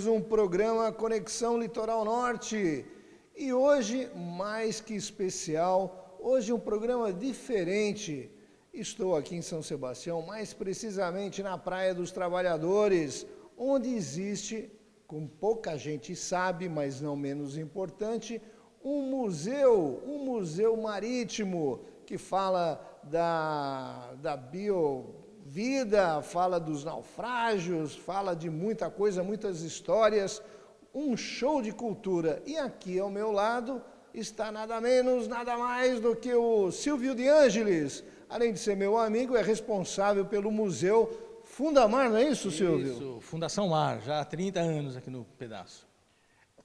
mais um programa Conexão Litoral Norte. E hoje, mais que especial, hoje um programa diferente. Estou aqui em São Sebastião, mais precisamente na Praia dos Trabalhadores, onde existe, como pouca gente sabe, mas não menos importante, um museu marítimo que fala da biovida, fala dos naufrágios, fala de muita coisa, muitas histórias, um show de cultura. E aqui ao meu lado está nada menos, nada mais do que o Silvio de Ângeles. Além de ser meu amigo, é responsável pelo Museu Fundamar, não é isso, Silvio? Isso, Fundação Mar, já há 30 anos aqui no pedaço.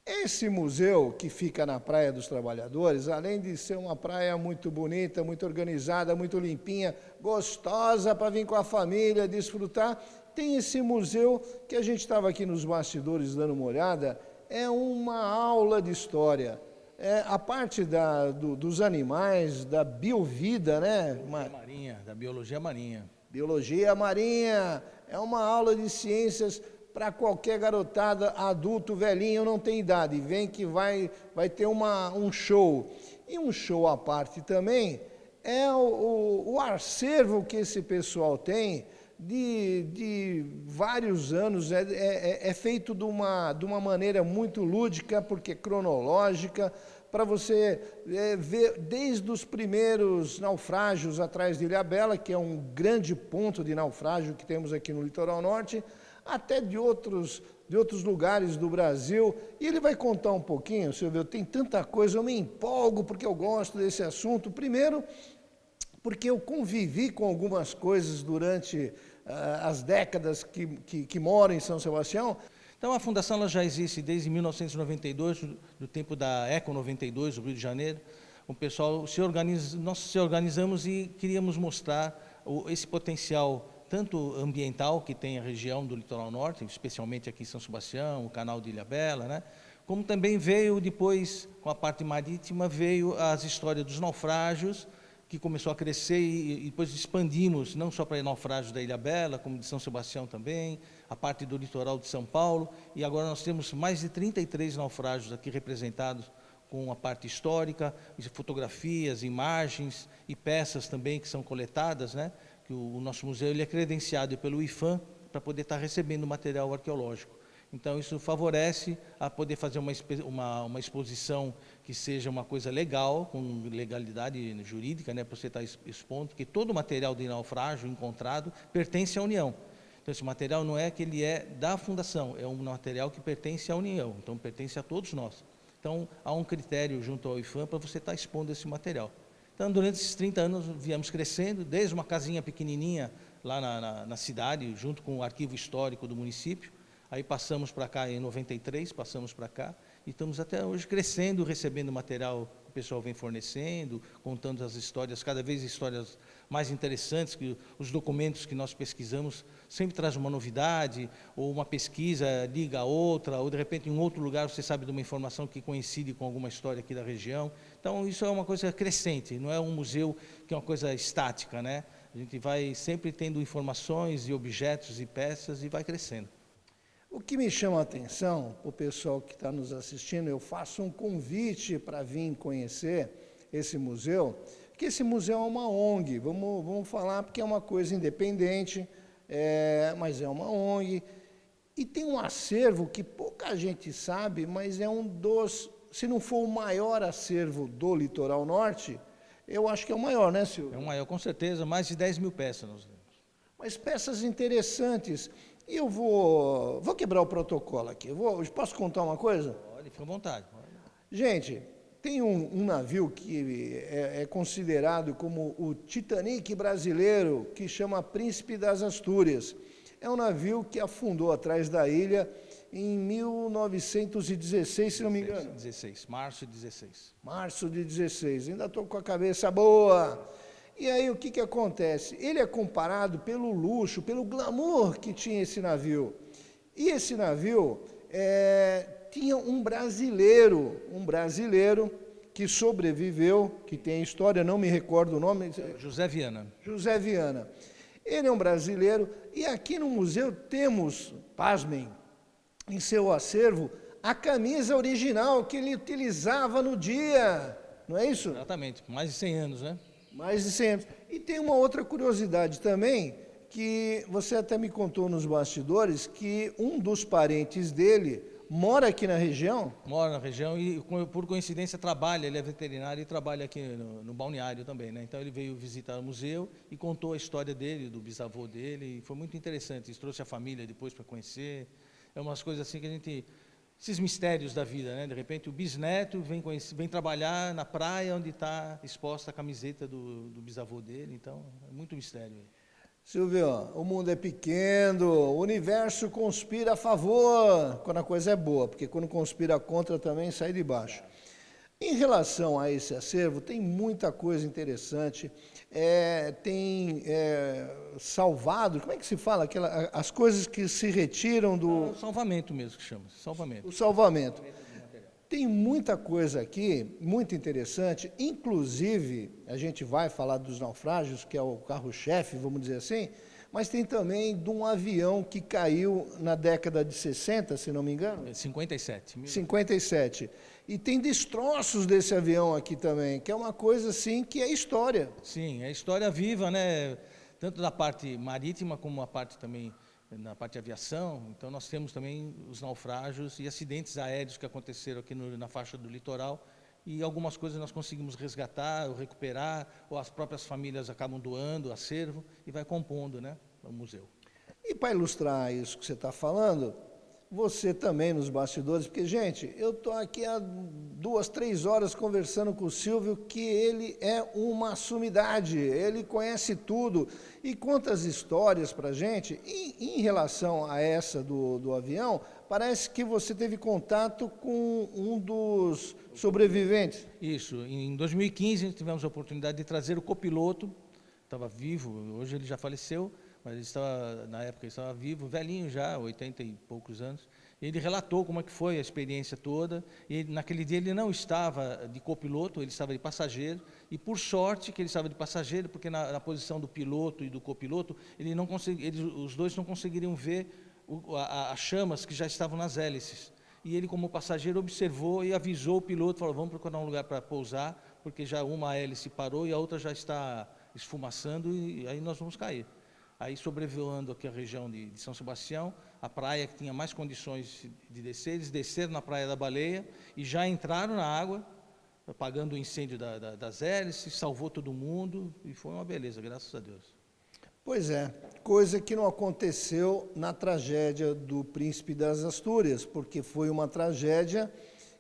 Esse museu que fica na Praia dos Trabalhadores, além de ser uma praia muito bonita, muito organizada, muito limpinha, gostosa para vir com a família, desfrutar, tem esse museu que a gente estava aqui nos bastidores dando uma olhada, é uma aula de história. A parte dos animais, da biovida, né? Da biologia marinha. Biologia marinha, é uma aula de ciências para qualquer garotada, adulto, velhinho, não tem idade, vem que vai ter um show. E um show à parte também é o acervo que esse pessoal tem de vários anos, é feito de uma maneira muito lúdica, porque cronológica, para você ver desde os primeiros naufrágios atrás de Ilhabela, que é um grande ponto de naufrágio que temos aqui no Litoral Norte, até de outros lugares do Brasil, e ele vai contar um pouquinho, Silvio, tem tanta coisa, eu me empolgo porque eu gosto desse assunto, primeiro, porque eu convivi com algumas coisas durante as décadas que moro em São Sebastião. Então a Fundação ela já existe desde 1992, do tempo da Eco 92, do Rio de Janeiro. O pessoal nós se organizamos e queríamos mostrar esse potencial tanto ambiental que tem a região do Litoral Norte, especialmente aqui em São Sebastião, o canal de Ilhabela, né? Como também veio depois, com a parte marítima, veio as histórias dos naufrágios, que começou a crescer e depois expandimos, não só para naufrágios da Ilhabela, como de São Sebastião também, a parte do litoral de São Paulo, e agora nós temos mais de 33 naufrágios aqui representados com a parte histórica, fotografias, imagens e peças também que são coletadas, né? Que o nosso museu ele é credenciado pelo IPHAN para poder estar recebendo material arqueológico. Então, isso favorece a poder fazer uma exposição que seja uma coisa legal, com legalidade jurídica, né, para você estar expondo, porque todo o material de naufrágio encontrado pertence à União. Então, esse material não é que ele é da Fundação, é um material que pertence à União, então pertence a todos nós. Então, há um critério junto ao IPHAN para você estar expondo esse material. Então, durante esses 30 anos, viemos crescendo, desde uma casinha pequenininha lá na cidade, junto com o arquivo histórico do município. Aí passamos para cá, em 93, passamos para cá, e estamos até hoje crescendo, recebendo material que o pessoal vem fornecendo, contando as histórias, cada vez histórias mais interessantes, que os documentos que nós pesquisamos sempre trazem uma novidade, ou uma pesquisa liga a outra, ou de repente em um outro lugar você sabe de uma informação que coincide com alguma história aqui da região. Então isso é uma coisa crescente, não é um museu que é uma coisa estática, né? A gente vai sempre tendo informações e objetos e peças e vai crescendo. O que me chama a atenção, o pessoal que está nos assistindo, eu faço um convite para vir conhecer esse museu, que esse museu é uma ONG, vamos falar porque é uma coisa independente, mas é uma ONG, e tem um acervo que pouca gente sabe, mas é um dos, se não for o maior acervo do Litoral Norte, eu acho que é o maior, né, Silvio? É o maior, com certeza, mais de 10 mil peças nós temos. Mas peças interessantes. E eu vou quebrar o protocolo aqui. Posso contar uma coisa? Pode, fica à vontade. Gente, tem um navio que é considerado como o Titanic brasileiro, que chama Príncipe das Astúrias. É um navio que afundou atrás da ilha em 1916, se não me engano. 16, março de 16. Março de 16, ainda estou com a cabeça boa. E aí o que acontece? Ele é comparado pelo luxo, pelo glamour que tinha esse navio. E esse navio tinha um brasileiro que sobreviveu, que tem história, não me recordo o nome. José Viana. José Viana. Ele é um brasileiro e aqui no museu temos, pasmem, em seu acervo a camisa original que ele utilizava no dia, não é isso? Exatamente, mais de 100 anos, né? Mais de 100 anos. E tem uma outra curiosidade também, que você até me contou nos bastidores, que um dos parentes dele mora aqui na região. Mora na região e, por coincidência, trabalha, ele é veterinário e trabalha aqui no balneário também, né? Então ele veio visitar o museu e contou a história dele, do bisavô dele, e foi muito interessante. Ele trouxe a família depois para conhecer. É umas coisas assim que a gente... Esses mistérios da vida, né? De repente o bisneto vem trabalhar na praia onde está exposta a camiseta do bisavô dele, então é muito mistério. Silvio, o mundo é pequeno, o universo conspira a favor, quando a coisa é boa, porque quando conspira contra também sai de baixo. Em relação a esse acervo, tem muita coisa interessante, tem salvado, como é que se fala? As coisas que se retiram do... Salvamento mesmo que chama, salvamento. O salvamento. Tem muita coisa aqui, muito interessante, inclusive, a gente vai falar dos naufrágios, que é o carro-chefe, vamos dizer assim, mas tem também de um avião que caiu na década de 60, se não me engano. 57. 57. E tem destroços desse avião aqui também, que é uma coisa assim que é história. Sim, é história viva, né? Tanto da parte marítima como a parte também na parte de aviação. Então nós temos também os naufrágios e acidentes aéreos que aconteceram aqui na faixa do litoral, e algumas coisas nós conseguimos resgatar, ou recuperar, ou as próprias famílias acabam doando acervo e vai compondo, né, o museu. E para ilustrar isso que você está falando, você também nos bastidores, porque, gente, eu estou aqui há 2, 3 horas conversando com o Silvio, que ele é uma sumidade, ele conhece tudo e conta as histórias para a gente. E em relação a essa do avião, parece que você teve contato com um dos sobreviventes. Isso, em 2015 tivemos a oportunidade de trazer o copiloto, estava vivo, hoje ele já faleceu, mas ele estava, na época ele estava vivo, velhinho já, 80 e poucos anos. Ele relatou como é que foi a experiência toda, e naquele dia ele não estava de copiloto, ele estava de passageiro, e por sorte que ele estava de passageiro, porque na posição do piloto e do copiloto, os dois não conseguiriam ver as chamas que já estavam nas hélices. E ele, como passageiro, observou e avisou o piloto, falou, vamos procurar um lugar para pousar, porque já uma hélice parou e a outra já está esfumaçando, e aí nós vamos cair. Aí, sobrevoando aqui a região de São Sebastião, a praia que tinha mais condições de descer, eles desceram na Praia da Baleia e já entraram na água, apagando o incêndio das hélices, salvou todo mundo, e foi uma beleza, graças a Deus. Pois é, coisa que não aconteceu na tragédia do Príncipe das Astúrias, porque foi uma tragédia,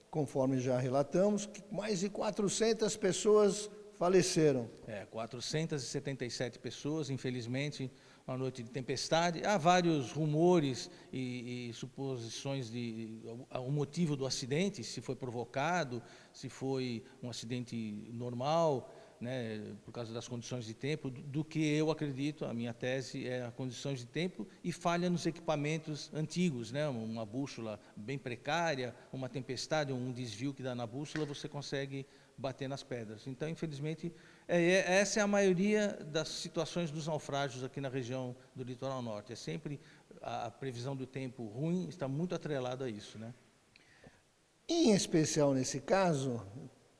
conforme já relatamos, que mais de 400 pessoas faleceram. 477 pessoas, infelizmente, uma noite de tempestade. Há vários rumores e suposições o motivo do acidente, se foi provocado, se foi um acidente normal, né, por causa das condições de tempo. Do que eu acredito, a minha tese é as condições de tempo e falha nos equipamentos antigos, né, uma bússola bem precária, uma tempestade, um desvio que dá na bússola, você consegue bater nas pedras. Então, infelizmente, essa é a maioria das situações dos naufrágios aqui na região do litoral norte. É sempre a previsão do tempo ruim, está muito atrelada a isso, né? Em especial nesse caso,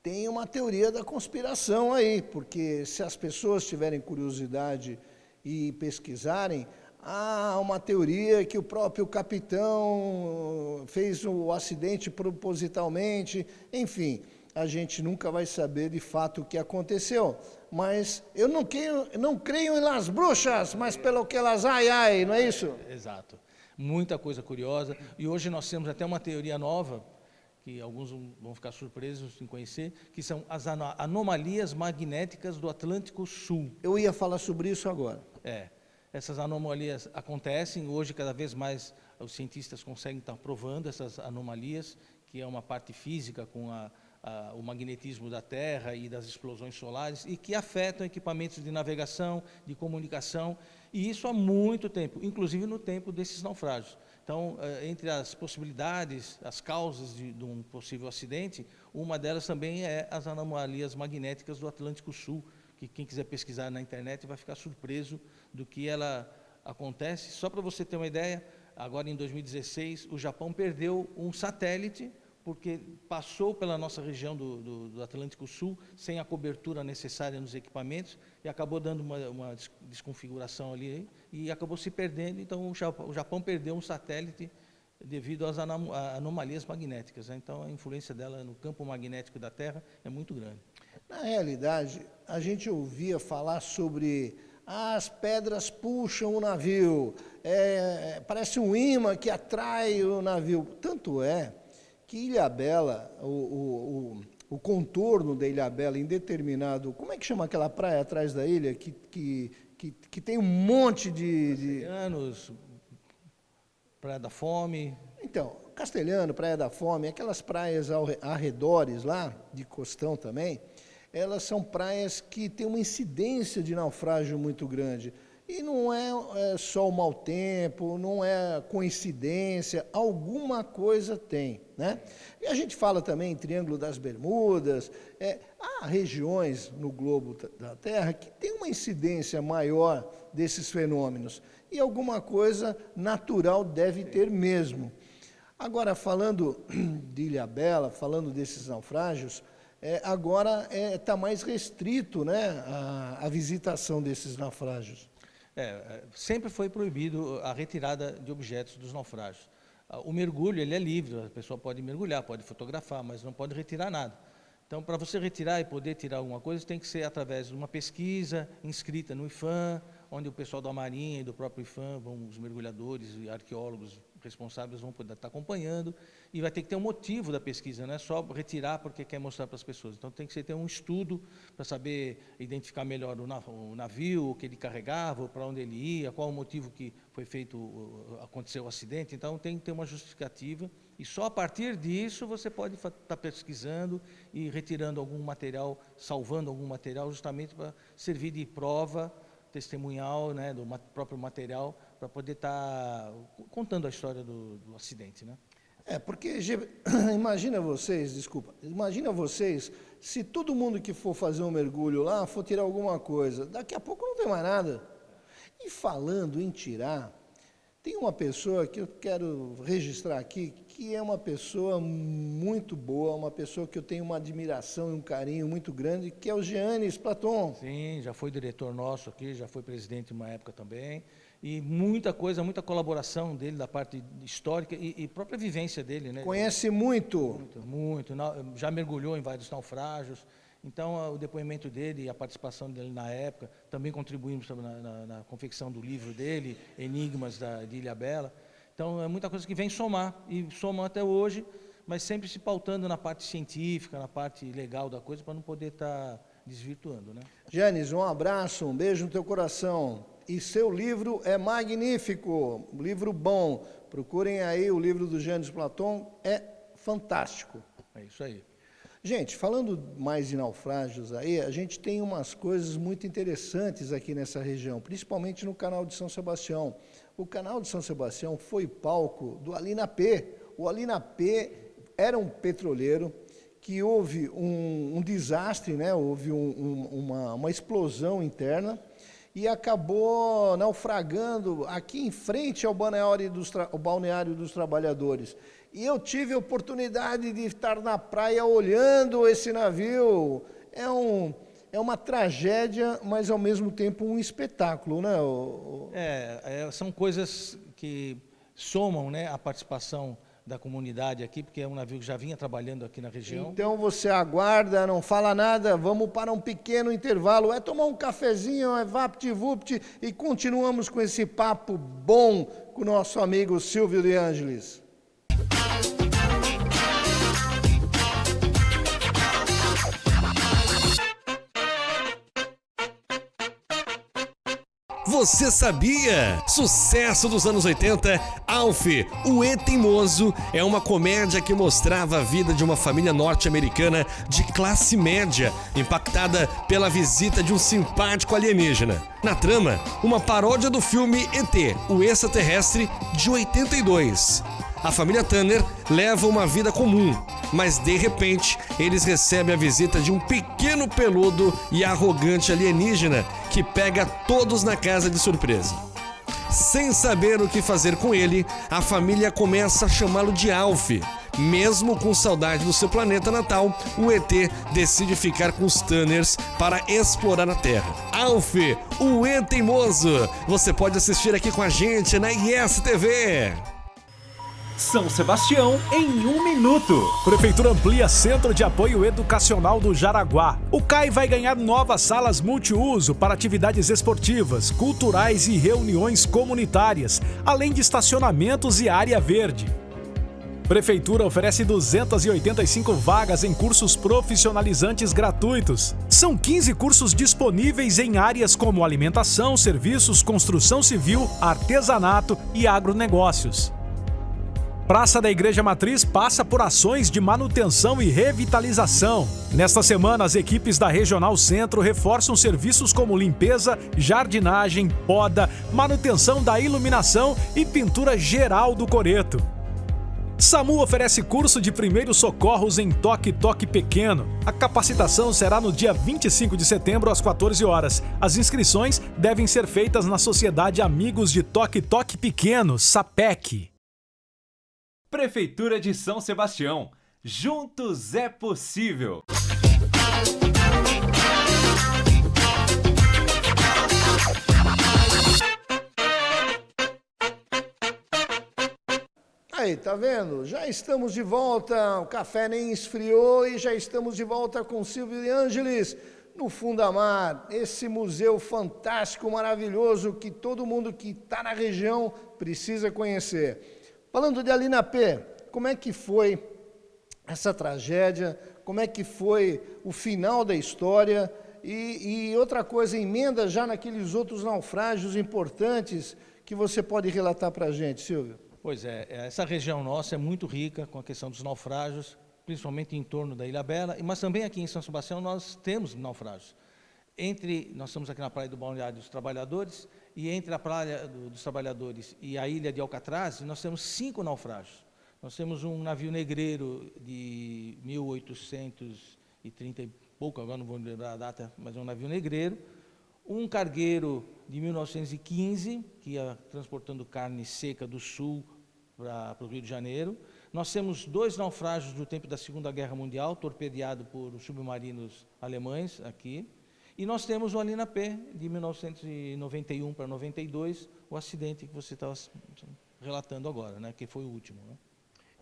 tem uma teoria da conspiração aí, porque se as pessoas tiverem curiosidade e pesquisarem, há uma teoria que o próprio capitão fez o acidente propositalmente, enfim, a gente nunca vai saber de fato o que aconteceu. Mas eu não creio em las bruxas, mas pelo que elas ai, não é isso? Exato. Muita coisa curiosa. E hoje nós temos até uma teoria nova, que alguns vão ficar surpresos em conhecer, que são as anomalias magnéticas do Atlântico Sul. Eu ia falar sobre isso agora. Essas anomalias acontecem, hoje cada vez mais os cientistas conseguem estar provando essas anomalias, que é uma parte física com o magnetismo da Terra e das explosões solares, e que afetam equipamentos de navegação, de comunicação, e isso há muito tempo, inclusive no tempo desses naufrágios. Então, entre as possibilidades, as causas de um possível acidente, uma delas também é as anomalias magnéticas do Atlântico Sul, que quem quiser pesquisar na internet vai ficar surpreso do que ela acontece. Só para você ter uma ideia, agora em 2016, o Japão perdeu um satélite, porque passou pela nossa região do Atlântico Sul, sem a cobertura necessária nos equipamentos, e acabou dando uma desconfiguração ali, e acabou se perdendo. Então, o Japão perdeu um satélite devido às anomalias magnéticas, né? Então, a influência dela no campo magnético da Terra é muito grande. Na realidade, a gente ouvia falar sobre as pedras puxam o navio, parece um imã que atrai o navio. Tanto é que Ilhabela, o contorno da Ilhabela, em determinado... Como é que chama aquela praia atrás da ilha que tem um monte de... Castelhanos, Praia da Fome... Então, Castelhano, Praia da Fome, aquelas praias arredores lá, de Costão também, elas são praias que têm uma incidência de naufrágio muito grande. E não é só o mau tempo, não é coincidência, alguma coisa tem, né? E a gente fala também em Triângulo das Bermudas, há regiões no globo da Terra que tem uma incidência maior desses fenômenos, e alguma coisa natural deve ter mesmo. Agora, falando de Ilhabela, falando desses naufrágios, agora está mais restrito, né, a visitação desses naufrágios. Sempre foi proibido a retirada de objetos dos naufrágios. O mergulho, ele é livre, a pessoa pode mergulhar, pode fotografar, mas não pode retirar nada. Então, para você retirar e poder tirar alguma coisa, tem que ser através de uma pesquisa inscrita no IPHAN, onde o pessoal da Marinha e do próprio IPHAN, os mergulhadores e arqueólogos responsáveis vão poder estar acompanhando, e vai ter que ter um motivo da pesquisa, não é só retirar porque quer mostrar para as pessoas. Então tem que ter um estudo para saber identificar melhor o navio, o que ele carregava, para onde ele ia, qual o motivo que foi feito, aconteceu o acidente. Então tem que ter uma justificativa, e só a partir disso você pode estar pesquisando e retirando algum material, salvando algum material, justamente para servir de prova testemunhal, né, do próprio material, para poder estar contando a história do acidente, né? Porque imagina vocês, se todo mundo que for fazer um mergulho lá for tirar alguma coisa, daqui a pouco não tem mais nada. E falando em tirar, tem uma pessoa que eu quero registrar aqui, que é uma pessoa muito boa, uma pessoa que eu tenho uma admiração e um carinho muito grande, que é o Giannis Platon. Sim, já foi diretor nosso aqui, já foi presidente uma época também, e muita coisa, muita colaboração dele da parte histórica e própria vivência dele, né? Conhece muito? Muito, já mergulhou em vários naufrágios. Então, o depoimento dele e a participação dele na época, também contribuímos na confecção do livro dele, Enigmas de Ilhabela. Então, é muita coisa que vem somar, e somam até hoje, mas sempre se pautando na parte científica, na parte legal da coisa, para não poder estar desvirtuando, né? Giannis, um abraço, um beijo no teu coração. E seu livro é magnífico, um livro bom. Procurem aí o livro do Giannis Platon, é fantástico. É isso aí. Gente, falando mais de naufrágios aí, a gente tem umas coisas muito interessantes aqui nessa região, principalmente no canal de São Sebastião. O canal de São Sebastião foi palco do Alina P. O Alina P era um petroleiro que houve um desastre, né? Houve uma explosão interna e acabou naufragando aqui em frente ao balneário dos trabalhadores. E eu tive a oportunidade de estar na praia olhando esse navio. É uma tragédia, mas ao mesmo tempo um espetáculo, né? São coisas que somam, né, a participação da comunidade aqui, porque é um navio que já vinha trabalhando aqui na região. Então você aguarda, não fala nada, vamos para um pequeno intervalo, tomar um cafezinho, vapt-vupt, e continuamos com esse papo bom com o nosso amigo Silvio de Ângeles. Você sabia? Sucesso dos anos 80, Alf, o E-Teimoso, é uma comédia que mostrava a vida de uma família norte-americana de classe média, impactada pela visita de um simpático alienígena. Na trama, uma paródia do filme ET, o Extraterrestre, de 82. A família Tanner leva uma vida comum, mas de repente eles recebem a visita de um pequeno peludo e arrogante alienígena que pega todos na casa de surpresa. Sem saber o que fazer com ele, a família começa a chamá-lo de Alf. Mesmo com saudade do seu planeta natal, o ET decide ficar com os Tanners para explorar a Terra. Alf, o ET Teimoso. Você pode assistir aqui com a gente na ISTV. São Sebastião em 1 minuto. Prefeitura amplia Centro de Apoio Educacional do Jaraguá. O CAI vai ganhar novas salas multiuso para atividades esportivas, culturais e reuniões comunitárias, além de estacionamentos e área verde. Prefeitura oferece 285 vagas em cursos profissionalizantes gratuitos. São 15 cursos disponíveis em áreas como alimentação, serviços, construção civil, artesanato e agronegócios. Praça da Igreja Matriz passa por ações de manutenção e revitalização. Nesta semana, as equipes da Regional Centro reforçam serviços como limpeza, jardinagem, poda, manutenção da iluminação e pintura geral do coreto. SAMU oferece curso de primeiros socorros em toque-toque pequeno. A capacitação será no dia 25 de setembro, às 14 horas. As inscrições devem ser feitas na Sociedade Amigos de Toque-Toque Pequeno, SAPEC. Prefeitura de São Sebastião. Juntos é possível. Aí, tá vendo? Já estamos de volta, o café nem esfriou e já estamos de volta com Silvio de Ângeles no Fundamar, esse museu fantástico, maravilhoso, que todo mundo que está na região precisa conhecer. Falando de Alinapê, como é que foi essa tragédia, como é que foi o final da história e outra coisa, emenda já naqueles outros naufrágios importantes que você pode relatar para a gente, Silvio? Pois é, essa região nossa é muito rica com a questão dos naufrágios, principalmente em torno da Ilha Bela, mas também aqui em São Sebastião nós temos naufrágios. Nós estamos aqui na Praia do Balneário dos Trabalhadores, e entre a Praia dos Trabalhadores e a Ilha de Alcatraz, nós temos 5 naufrágios. Nós temos um navio negreiro de 1830 e pouco, agora não vou lembrar a data, mas é um navio negreiro, um cargueiro de 1915, que ia transportando carne seca do sul para o Rio de Janeiro. Nós temos 2 naufrágios do tempo da Segunda Guerra Mundial, torpedeado por submarinos alemães aqui. E nós temos o Alinapê, de 1991 para 92, o acidente que você estava relatando agora, né, que foi o último. Né?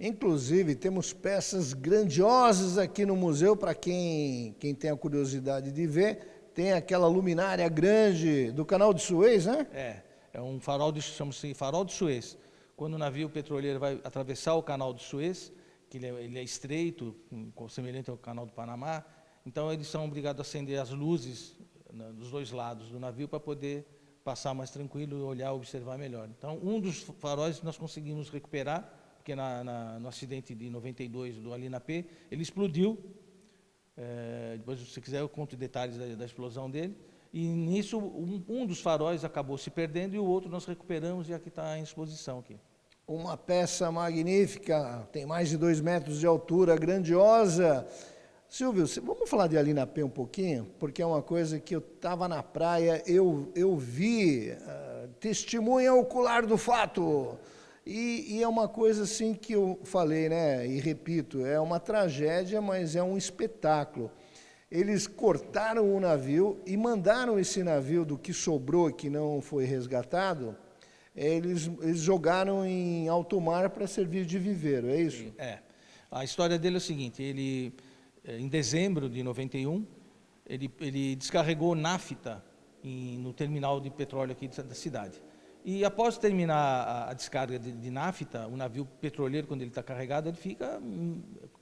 Inclusive, temos peças grandiosas aqui no museu, para quem tem a curiosidade de ver. Tem aquela luminária grande do Canal de Suez, né? É um farol, chama-se Farol de Suez. Quando o navio petroleiro vai atravessar o Canal de Suez, que ele é estreito, semelhante ao Canal do Panamá, então eles são obrigados a acender as luzes dos 2 lados do navio para poder passar mais tranquilo, olhar, observar melhor. Então, um dos faróis nós conseguimos recuperar, porque no acidente de 92 do Alinapê, ele explodiu. Depois, se você quiser, eu conto detalhes da explosão dele. E nisso, um dos faróis acabou se perdendo e o outro nós recuperamos e aqui está em exposição. Aqui. Uma peça magnífica, tem mais de 2 metros de altura, grandiosa. Silvio, vamos falar de Alinapê um pouquinho? Porque é uma coisa que eu estava na praia, eu vi, testemunha ocular do fato. E é uma coisa assim que eu falei, né? E repito, é uma tragédia, mas é um espetáculo. Eles cortaram o navio e mandaram esse navio do que sobrou, que não foi resgatado, eles jogaram em alto mar para servir de viveiro, é isso? A história dele é o seguinte, em dezembro de 91, ele descarregou nafta no terminal de petróleo aqui da cidade. E após terminar a descarga de nafta, o navio petroleiro, quando ele está carregado, ele fica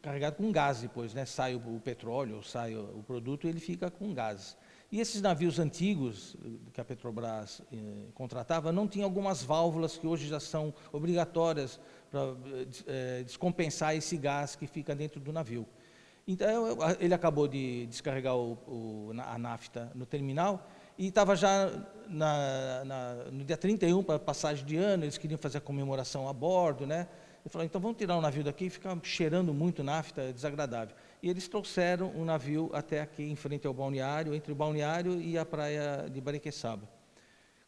carregado com gás depois, né? Sai o petróleo, sai o produto e ele fica com gás. E esses navios antigos que a Petrobras contratava não tinham algumas válvulas que hoje já são obrigatórias para descompensar esse gás que fica dentro do navio. Então, ele acabou de descarregar a nafta no terminal e estava já no dia 31 para passagem de ano, eles queriam fazer a comemoração a bordo, né? Ele falou, então vamos tirar o navio daqui, fica cheirando muito nafta, é desagradável. E eles trouxeram o navio até aqui, em frente ao balneário, entre o balneário e a praia de Bariqueçaba.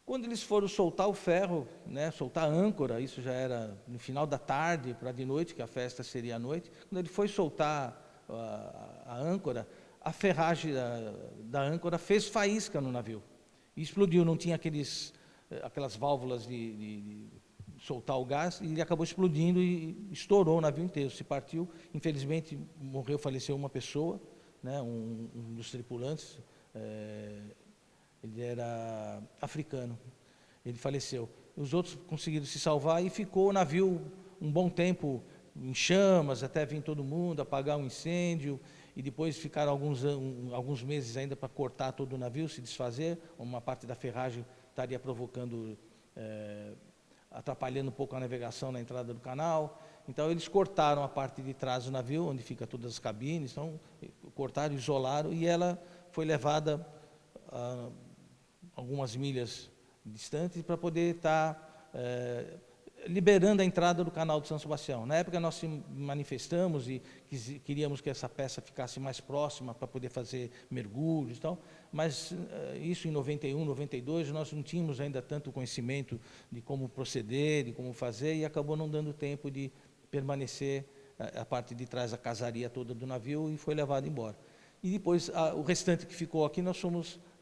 Quando eles foram soltar o ferro, né, soltar a âncora, isso já era no final da tarde para de noite, que a festa seria à noite. Quando ele foi soltar a âncora, a ferragem da âncora fez faísca no navio e explodiu. Não tinha aquelas válvulas de soltar o gás, e ele acabou explodindo e estourou o navio inteiro, se partiu. Infelizmente faleceu uma pessoa, né, um dos tripulantes. Ele era africano, ele faleceu. Os outros conseguiram se salvar e ficou o navio um bom tempo em chamas, até vir todo mundo, apagar um incêndio, e depois ficaram alguns meses ainda para cortar todo o navio, se desfazer. Uma parte da ferragem estaria provocando, atrapalhando um pouco a navegação na entrada do canal. Então eles cortaram a parte de trás do navio, onde fica todas as cabines, então cortaram, isolaram, e ela foi levada a algumas milhas distantes para poder estar liberando a entrada do canal de São Sebastião. Na época nós se manifestamos e queríamos que essa peça ficasse mais próxima para poder fazer mergulhos e tal, mas isso em 91, 92, nós não tínhamos ainda tanto conhecimento de como proceder, de como fazer, e acabou não dando tempo de permanecer a parte de trás da casaria toda do navio, e foi levado embora. E depois, o restante que ficou aqui,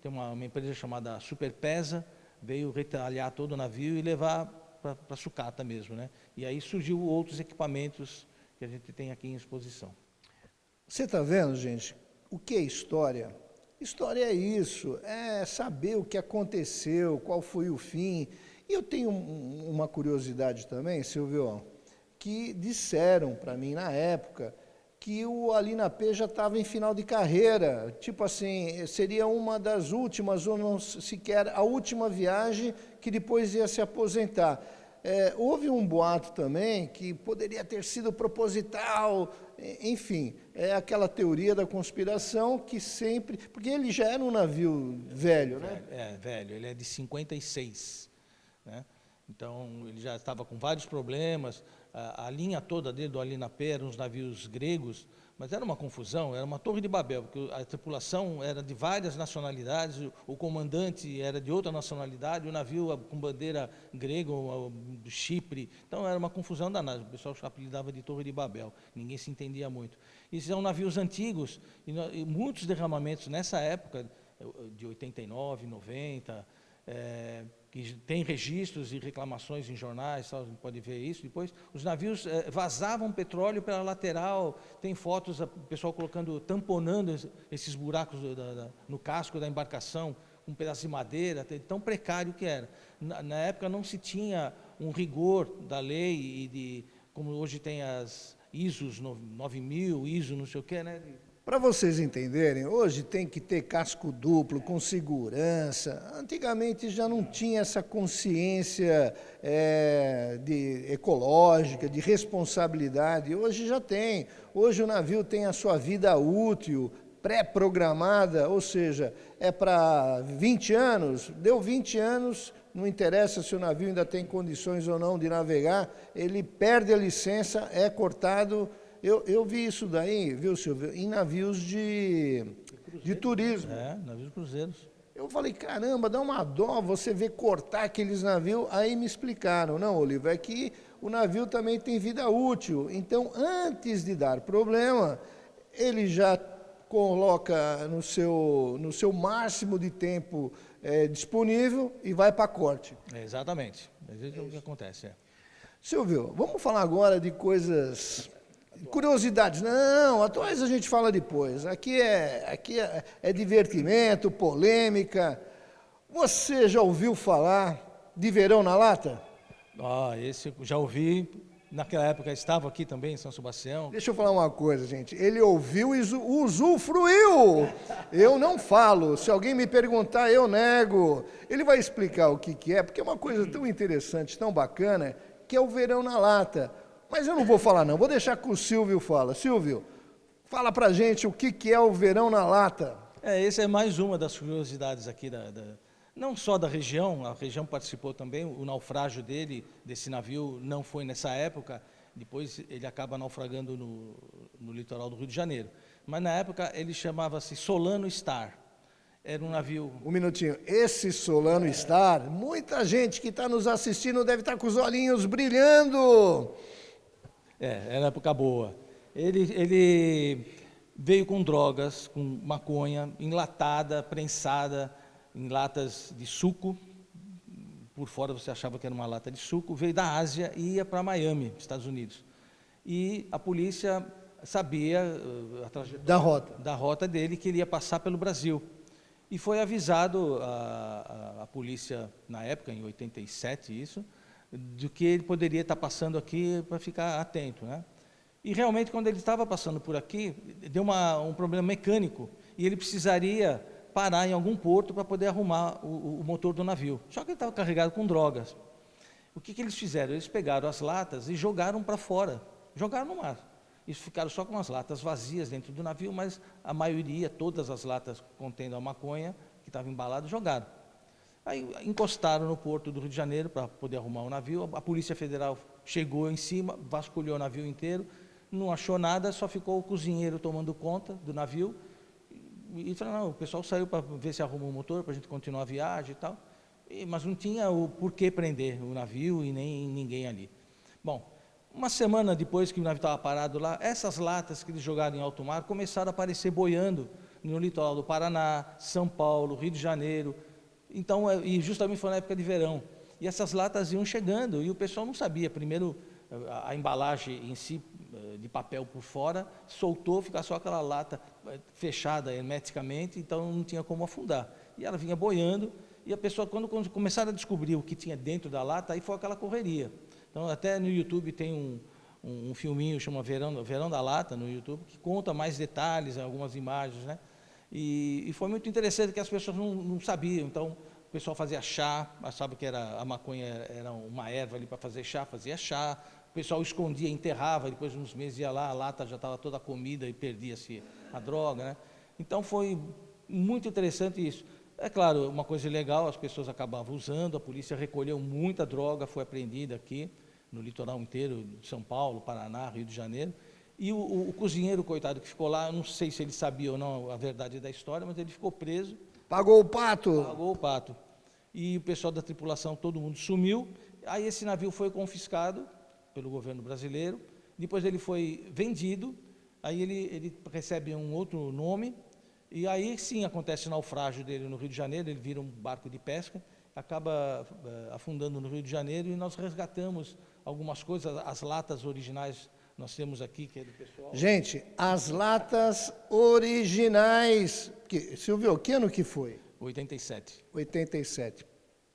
tem uma empresa chamada Superpesa, veio retalhar todo o navio e levar para sucata mesmo, né? E aí surgiu outros equipamentos que a gente tem aqui em exposição. Você está vendo, gente, o que é história? História é isso, é saber o que aconteceu, qual foi o fim. E eu tenho uma curiosidade também, Silvio, que disseram para mim na época que o Alina P já estava em final de carreira, tipo assim, seria uma das últimas, ou não sequer a última viagem, que depois ia se aposentar. Houve um boato também que poderia ter sido proposital, enfim, é aquela teoria da conspiração que sempre... Porque ele já era um navio velho, né? Velho, ele é de 56, né? Então, ele já estava com vários problemas. A linha toda dele, do Alina P, eram os navios gregos, mas era uma confusão, era uma torre de Babel, porque a tripulação era de várias nacionalidades, o comandante era de outra nacionalidade, o navio com bandeira grega, do Chipre, então era uma confusão danada, o pessoal apelidava de Torre de Babel, ninguém se entendia muito. E são navios antigos, e muitos derramamentos nessa época, de 89, 90, que tem registros e reclamações em jornais, você pode ver isso depois. Os navios vazavam petróleo pela lateral, tem fotos, o pessoal colocando, tamponando esses buracos no casco da embarcação, com um pedaço de madeira, tão precário que era. Na época não se tinha um rigor da lei, como hoje tem as ISOs 9000, ISO não sei o que, né? Para vocês entenderem, hoje tem que ter casco duplo, com segurança. Antigamente já não tinha essa consciência ecológica, de responsabilidade. Hoje já tem. Hoje o navio tem a sua vida útil, pré-programada, ou seja, é para 20 anos, deu 20 anos, não interessa se o navio ainda tem condições ou não de navegar, ele perde a licença, é cortado. Eu vi isso daí, viu, Silvio, em navios de turismo. Navios cruzeiros. Eu falei, caramba, dá uma dó você ver cortar aqueles navios. Aí me explicaram, não, Oliver, é que o navio também tem vida útil. Então, antes de dar problema, ele já coloca no seu máximo de tempo disponível e vai para corte. Exatamente, às vezes é o que acontece. Silvio, vamos falar agora de coisas... Curiosidades, não, atuais a gente fala depois. Aqui é divertimento, polêmica. Você já ouviu falar de Verão na Lata? Esse eu já ouvi. Naquela época estava aqui também em São Sebastião. Deixa eu falar uma coisa, gente. Ele ouviu e usufruiu. Eu não falo. Se alguém me perguntar, eu nego. Ele vai explicar o que é, porque é uma coisa tão interessante, tão bacana, que é o Verão na Lata. Mas eu não vou falar não, vou deixar que o Silvio fala. Silvio, fala pra gente o que é o Verão na Lata. Essa é mais uma das curiosidades aqui, não só da região, a região participou também, o naufrágio desse navio não foi nessa época, depois ele acaba naufragando no litoral do Rio de Janeiro. Mas na época ele chamava-se Solano Star. Era um navio... Um minutinho. Esse Solano Star, muita gente que está nos assistindo deve estar com os olhinhos brilhando. Era época boa. Ele veio com drogas, com maconha, enlatada, prensada, em latas de suco. Por fora você achava que era uma lata de suco. Veio da Ásia e ia para Miami, Estados Unidos. E a polícia sabia a trajetória da rota dele, que ele ia passar pelo Brasil. E foi avisado a polícia, na época, em 87, isso, de que ele poderia estar passando aqui para ficar atento, né? E realmente, quando ele estava passando por aqui, deu um problema mecânico e ele precisaria parar em algum porto para poder arrumar o motor do navio. Só que ele estava carregado com drogas. O que eles fizeram? Eles pegaram as latas e jogaram para fora, jogaram no mar. Eles ficaram só com as latas vazias dentro do navio, mas a maioria, todas as latas contendo a maconha, que estava embalada, jogaram. Aí encostaram no porto do Rio de Janeiro para poder arrumar o navio. A Polícia Federal chegou em cima, vasculhou o navio inteiro, não achou nada, só ficou o cozinheiro tomando conta do navio. E falou, não, o pessoal saiu para ver se arrumou o motor, para a gente continuar a viagem e tal. Mas não tinha o porquê prender o navio e nem ninguém ali. Bom, uma semana depois que o navio estava parado lá, essas latas que eles jogaram em alto mar começaram a aparecer boiando no litoral do Paraná, São Paulo, Rio de Janeiro. Então, e justamente foi na época de verão. E essas latas iam chegando e o pessoal não sabia. Primeiro, a embalagem em si, de papel por fora, soltou, ficava só aquela lata fechada hermeticamente, então não tinha como afundar. E ela vinha boiando e a pessoa, quando começaram a descobrir o que tinha dentro da lata, aí foi aquela correria. Então, até no YouTube tem um filminho, chama Verão da Lata, no YouTube, que conta mais detalhes, algumas imagens, né? E foi muito interessante que as pessoas não sabiam. Então, o pessoal fazia chá, achava que a maconha era uma erva ali para fazer chá, fazia chá. O pessoal escondia, enterrava, depois de uns meses ia lá, a lata já estava toda comida e perdia-se a droga, né? Então, foi muito interessante isso. É claro, uma coisa legal, as pessoas acabavam usando, a polícia recolheu muita droga, foi apreendida aqui, no litoral inteiro de São Paulo, Paraná, Rio de Janeiro. E o cozinheiro, coitado, que ficou lá, eu não sei se ele sabia ou não a verdade da história, mas ele ficou preso. Pagou o pato? Pagou o pato. E o pessoal da tripulação, todo mundo sumiu. Aí esse navio foi confiscado pelo governo brasileiro, depois ele foi vendido, aí ele recebe um outro nome, e aí sim acontece o naufrágio dele no Rio de Janeiro, ele vira um barco de pesca, acaba afundando no Rio de Janeiro, e nós resgatamos algumas coisas, as latas originais nós temos aqui, que é do pessoal. Gente, as latas originais, Silvio, que ano que foi? 87. 87.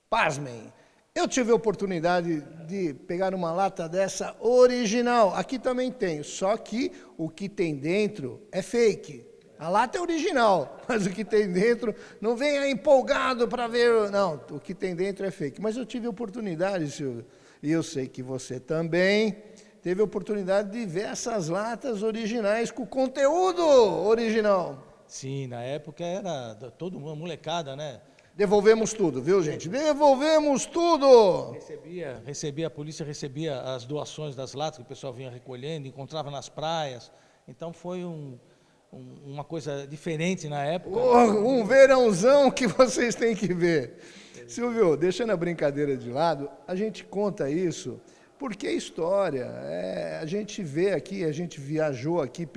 Pasmem, eu tive a oportunidade de pegar uma lata dessa original, aqui também tem, só que o que tem dentro é fake. A lata é original, mas o que tem dentro, não venha empolgado para ver, não, o que tem dentro é fake. Mas eu tive a oportunidade, Silvio, e eu sei que você também teve a oportunidade de ver essas latas originais com conteúdo original. Sim, na época era toda uma molecada, né? Devolvemos tudo, viu, gente? Devolvemos tudo! A polícia recebia as doações das latas que o pessoal vinha recolhendo, encontrava nas praias. Então foi uma coisa diferente na época. Um verãozão que vocês têm que ver. Silvio, deixando a brincadeira de lado, a gente conta isso porque é história. A gente vê aqui, a gente viajou aqui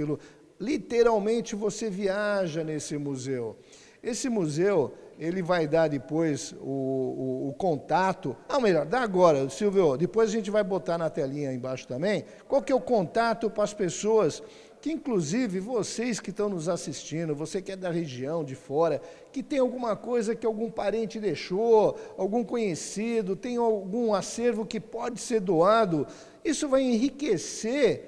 literalmente você viaja nesse museu. Esse museu, ele vai dar depois o contato, melhor, dá agora, Silvio, depois a gente vai botar na telinha embaixo também, qual que é o contato para as pessoas, que inclusive vocês que estão nos assistindo, você que é da região, de fora, que tem alguma coisa que algum parente deixou, algum conhecido, tem algum acervo que pode ser doado, isso vai enriquecer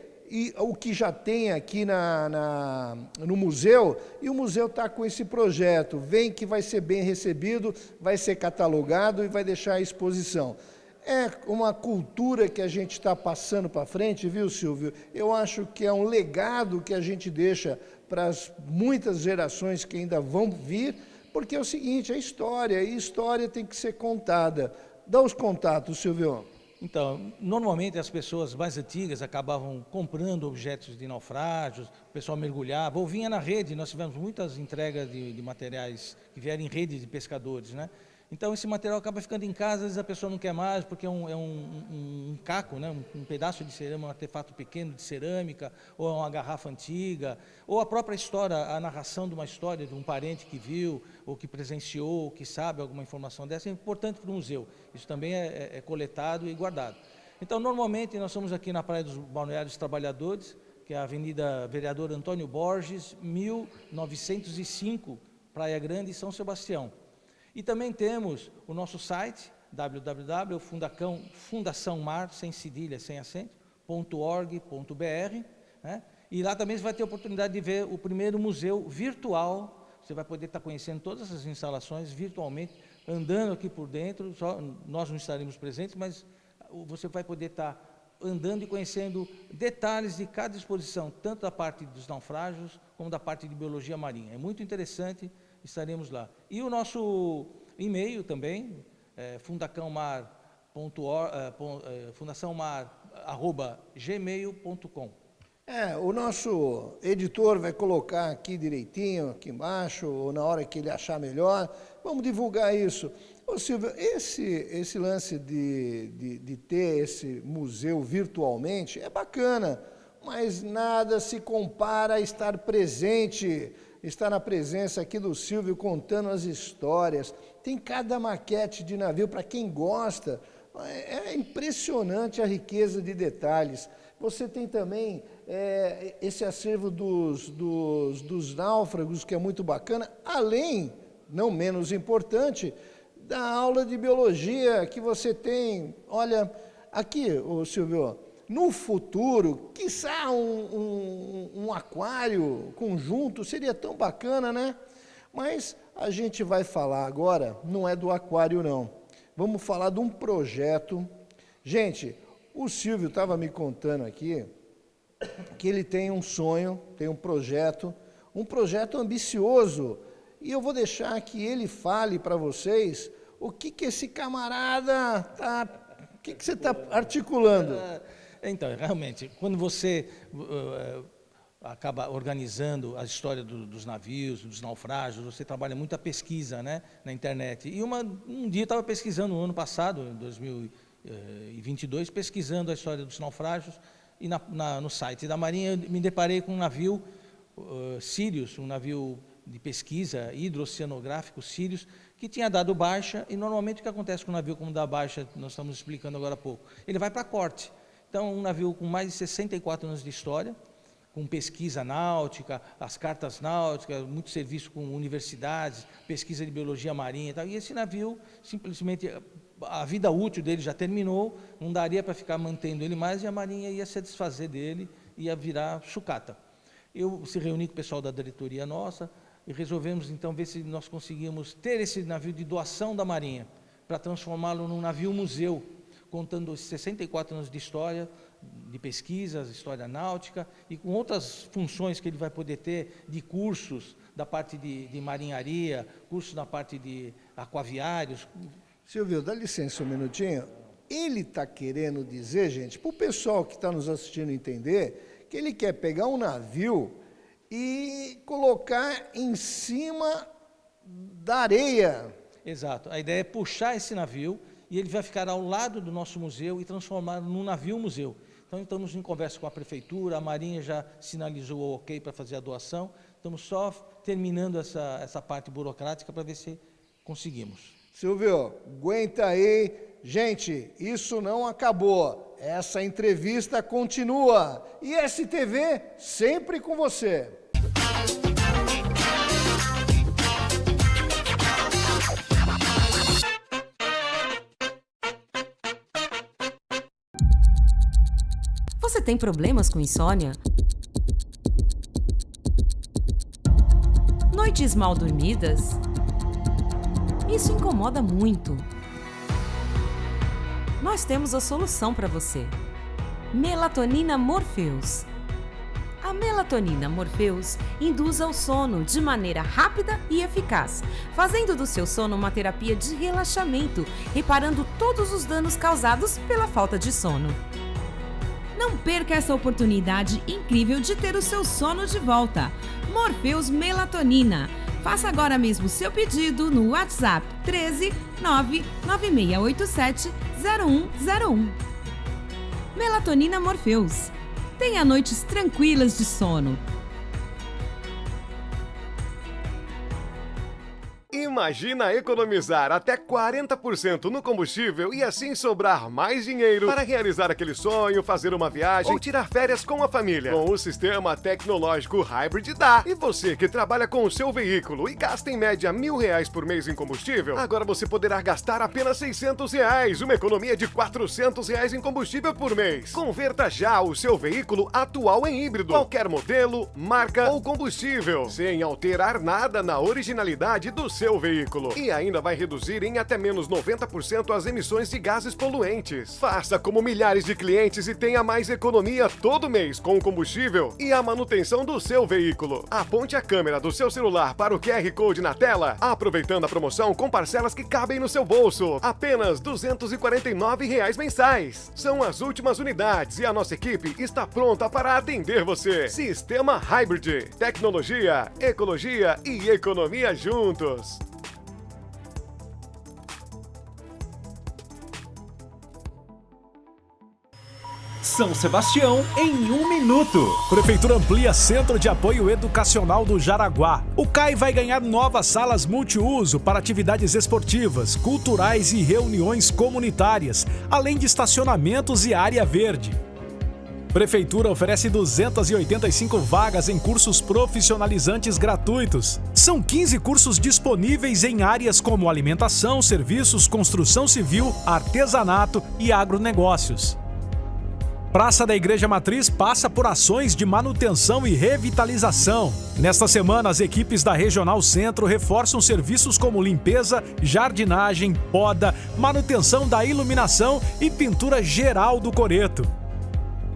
o que já tem aqui no museu, e o museu está com esse projeto, vem que vai ser bem recebido, vai ser catalogado e vai deixar à exposição. É uma cultura que a gente está passando para frente, viu, Silvio? Eu acho que é um legado que a gente deixa para as muitas gerações que ainda vão vir, porque é o seguinte, é história, e história tem que ser contada. Dá os contatos, Silvio. Então, normalmente as pessoas mais antigas acabavam comprando objetos de naufrágios, o pessoal mergulhava, ou vinha na rede, nós tivemos muitas entregas de materiais que vieram em rede de pescadores, né? Então esse material acaba ficando em casa, às vezes a pessoa não quer mais, porque é um caco, né? Um pedaço de cerâmica, um artefato pequeno de cerâmica, ou é uma garrafa antiga, ou a própria história, a narração de uma história de um parente que viu, ou que presenciou, ou que sabe alguma informação dessa, é importante para o museu. Isso também é coletado e guardado. Então, normalmente, nós estamos aqui na Praia dos Balneários Trabalhadores, que é a Avenida Vereador Antônio Borges, 1905, Praia Grande, São Sebastião. E também temos o nosso site, www.fundaçãomar, sem cedilha, sem acento, .org.br, né? E lá também você vai ter a oportunidade de ver o primeiro museu virtual. Você vai poder estar conhecendo todas essas instalações virtualmente, andando aqui por dentro. Nós não estaremos presentes, mas você vai poder estar andando e conhecendo detalhes de cada exposição, tanto da parte dos naufrágios como da parte de biologia marinha. É muito interessante, estaremos lá. E o nosso e-mail também, fundaçãomar@gmail.com. O nosso editor vai colocar aqui direitinho, aqui embaixo, ou na hora que ele achar melhor. Vamos divulgar isso. Ô Silvio, esse lance de ter esse museu virtualmente é bacana, mas nada se compara a estar presente, estar na presença aqui do Silvio contando as histórias. Tem cada maquete de navio, para quem gosta, é impressionante a riqueza de detalhes. Você tem também esse acervo dos náufragos, que é muito bacana, além, não menos importante, da aula de biologia que você tem. Olha, aqui, ô Silvio, no futuro, quiçá um aquário conjunto seria tão bacana, né? Mas a gente vai falar agora, não é do aquário não, vamos falar de um projeto. Gente, o Silvio estava me contando aqui que ele tem um sonho, tem um projeto ambicioso, e eu vou deixar que ele fale para vocês o que esse camarada está, o que você está articulando. Então, realmente, quando você acaba organizando a história dos navios, dos naufrágios, você trabalha muita pesquisa, né, na internet. E um dia eu estava pesquisando, no ano passado, em 2022, pesquisando a história dos naufrágios, e no site da Marinha eu me deparei com um navio Sirius, um navio de pesquisa hidroceanográfico Sirius, que tinha dado baixa, e normalmente o que acontece com um navio como dá baixa, nós estamos explicando agora há pouco, ele vai para a corte. Então, um navio com mais de 64 anos de história, com pesquisa náutica, as cartas náuticas, muito serviço com universidades, pesquisa de biologia marinha e tal, e esse navio, simplesmente, a vida útil dele já terminou, não daria para ficar mantendo ele mais, e a Marinha ia se desfazer dele, ia virar sucata. Eu se reuni com o pessoal da diretoria nossa, e resolvemos então ver se nós conseguíamos ter esse navio de doação da Marinha, para transformá-lo num navio museu, contando os 64 anos de história, de pesquisas, história náutica, e com outras funções que ele vai poder ter, de cursos da parte de marinharia, cursos da parte de aquaviários. Silvio, dá licença um minutinho. Ele está querendo dizer, gente, para o pessoal que está nos assistindo entender, que ele quer pegar um navio e colocar em cima da areia. Exato. A ideia é puxar esse navio e ele vai ficar ao lado do nosso museu e transformá-lo num navio-museu. Então, estamos em conversa com a prefeitura, a Marinha já sinalizou o ok para fazer a doação, estamos só terminando essa parte burocrática para ver se conseguimos. Silvio, aguenta aí. Gente, isso não acabou. Essa entrevista continua. E STV sempre com você. Você tem problemas com insônia? Noites mal dormidas? Isso incomoda muito. Nós temos a solução para você. Melatonina Morpheus. A A melatonina Morpheus induz ao sono de maneira rápida e eficaz, fazendo do seu sono uma terapia de relaxamento, reparando todos os danos causados pela falta de sono. Não perca essa oportunidade incrível de ter o seu sono de volta. Morpheus Melatonina. Faça agora mesmo seu pedido no WhatsApp 13 99687 0101. Melatonina Morpheus. Tenha noites tranquilas de sono. Imagina economizar até 40% no combustível e assim sobrar mais dinheiro para realizar aquele sonho, fazer uma viagem ou tirar férias com a família. Com o sistema tecnológico Hybrid dá. E você que trabalha com o seu veículo e gasta em média R$1.000 por mês em combustível, agora você poderá gastar apenas R$600, uma economia de R$400 em combustível por mês. Converta já o seu veículo atual em híbrido, qualquer modelo, marca ou combustível, sem alterar nada na originalidade do seu veículo. E ainda vai reduzir em até menos 90% as emissões de gases poluentes. Faça como milhares de clientes e tenha mais economia todo mês com o combustível e a manutenção do seu veículo. Aponte a câmera do seu celular para o QR Code na tela, aproveitando a promoção com parcelas que cabem no seu bolso. Apenas R$249 mensais. São as últimas unidades e a nossa equipe está pronta para atender você. Sistema Hybrid. Tecnologia, ecologia e economia juntos. São Sebastião em 1 minuto. Prefeitura amplia Centro de Apoio Educacional do Jaraguá. O CAI vai ganhar novas salas multiuso para atividades esportivas, culturais e reuniões comunitárias, além de estacionamentos e área verde. Prefeitura oferece 285 vagas em cursos profissionalizantes gratuitos. São 15 cursos disponíveis em áreas como alimentação, serviços, construção civil, artesanato e agronegócios. Praça da Igreja Matriz passa por ações de manutenção e revitalização. Nesta semana, as equipes da Regional Centro reforçam serviços como limpeza, jardinagem, poda, manutenção da iluminação e pintura geral do coreto.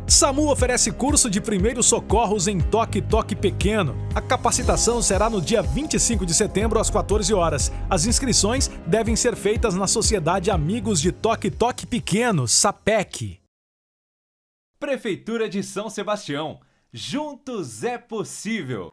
SAMU oferece curso de primeiros socorros em toque-toque pequeno. A capacitação será no dia 25 de setembro às 14 horas. As inscrições devem ser feitas na Sociedade Amigos de Toque-Toque Pequeno, SAPEC. Prefeitura de São Sebastião. Juntos é possível.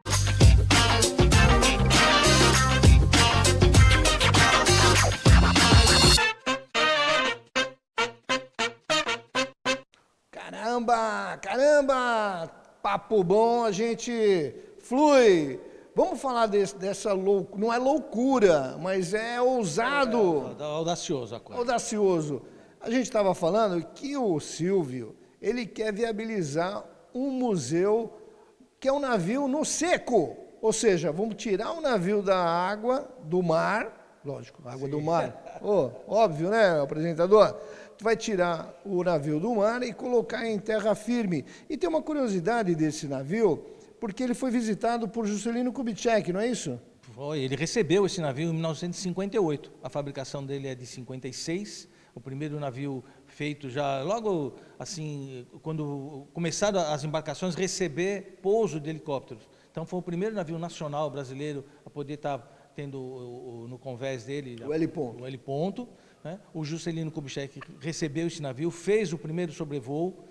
Caramba! Papo bom, a gente flui. Vamos falar dessa loucura, não é loucura, mas é ousado. Audacioso a coisa. Audacioso. A gente estava falando que o Silvio, ele quer viabilizar um museu que é um navio no seco. Ou seja, vamos tirar o navio da água, do mar, lógico, água do mar. Óbvio, né, apresentador? Tu vai tirar o navio do mar e colocar em terra firme. E tem uma curiosidade desse navio, porque ele foi visitado por Juscelino Kubitschek, não é isso? Foi, ele recebeu esse navio em 1958. A fabricação dele é de 56. O primeiro navio feito já, logo assim, quando começaram as embarcações, receber pouso de helicópteros. Então foi o primeiro navio nacional brasileiro a poder estar tendo no convés dele o heliponto. O heliponto, né? O Juscelino Kubitschek recebeu esse navio, fez o primeiro sobrevoo.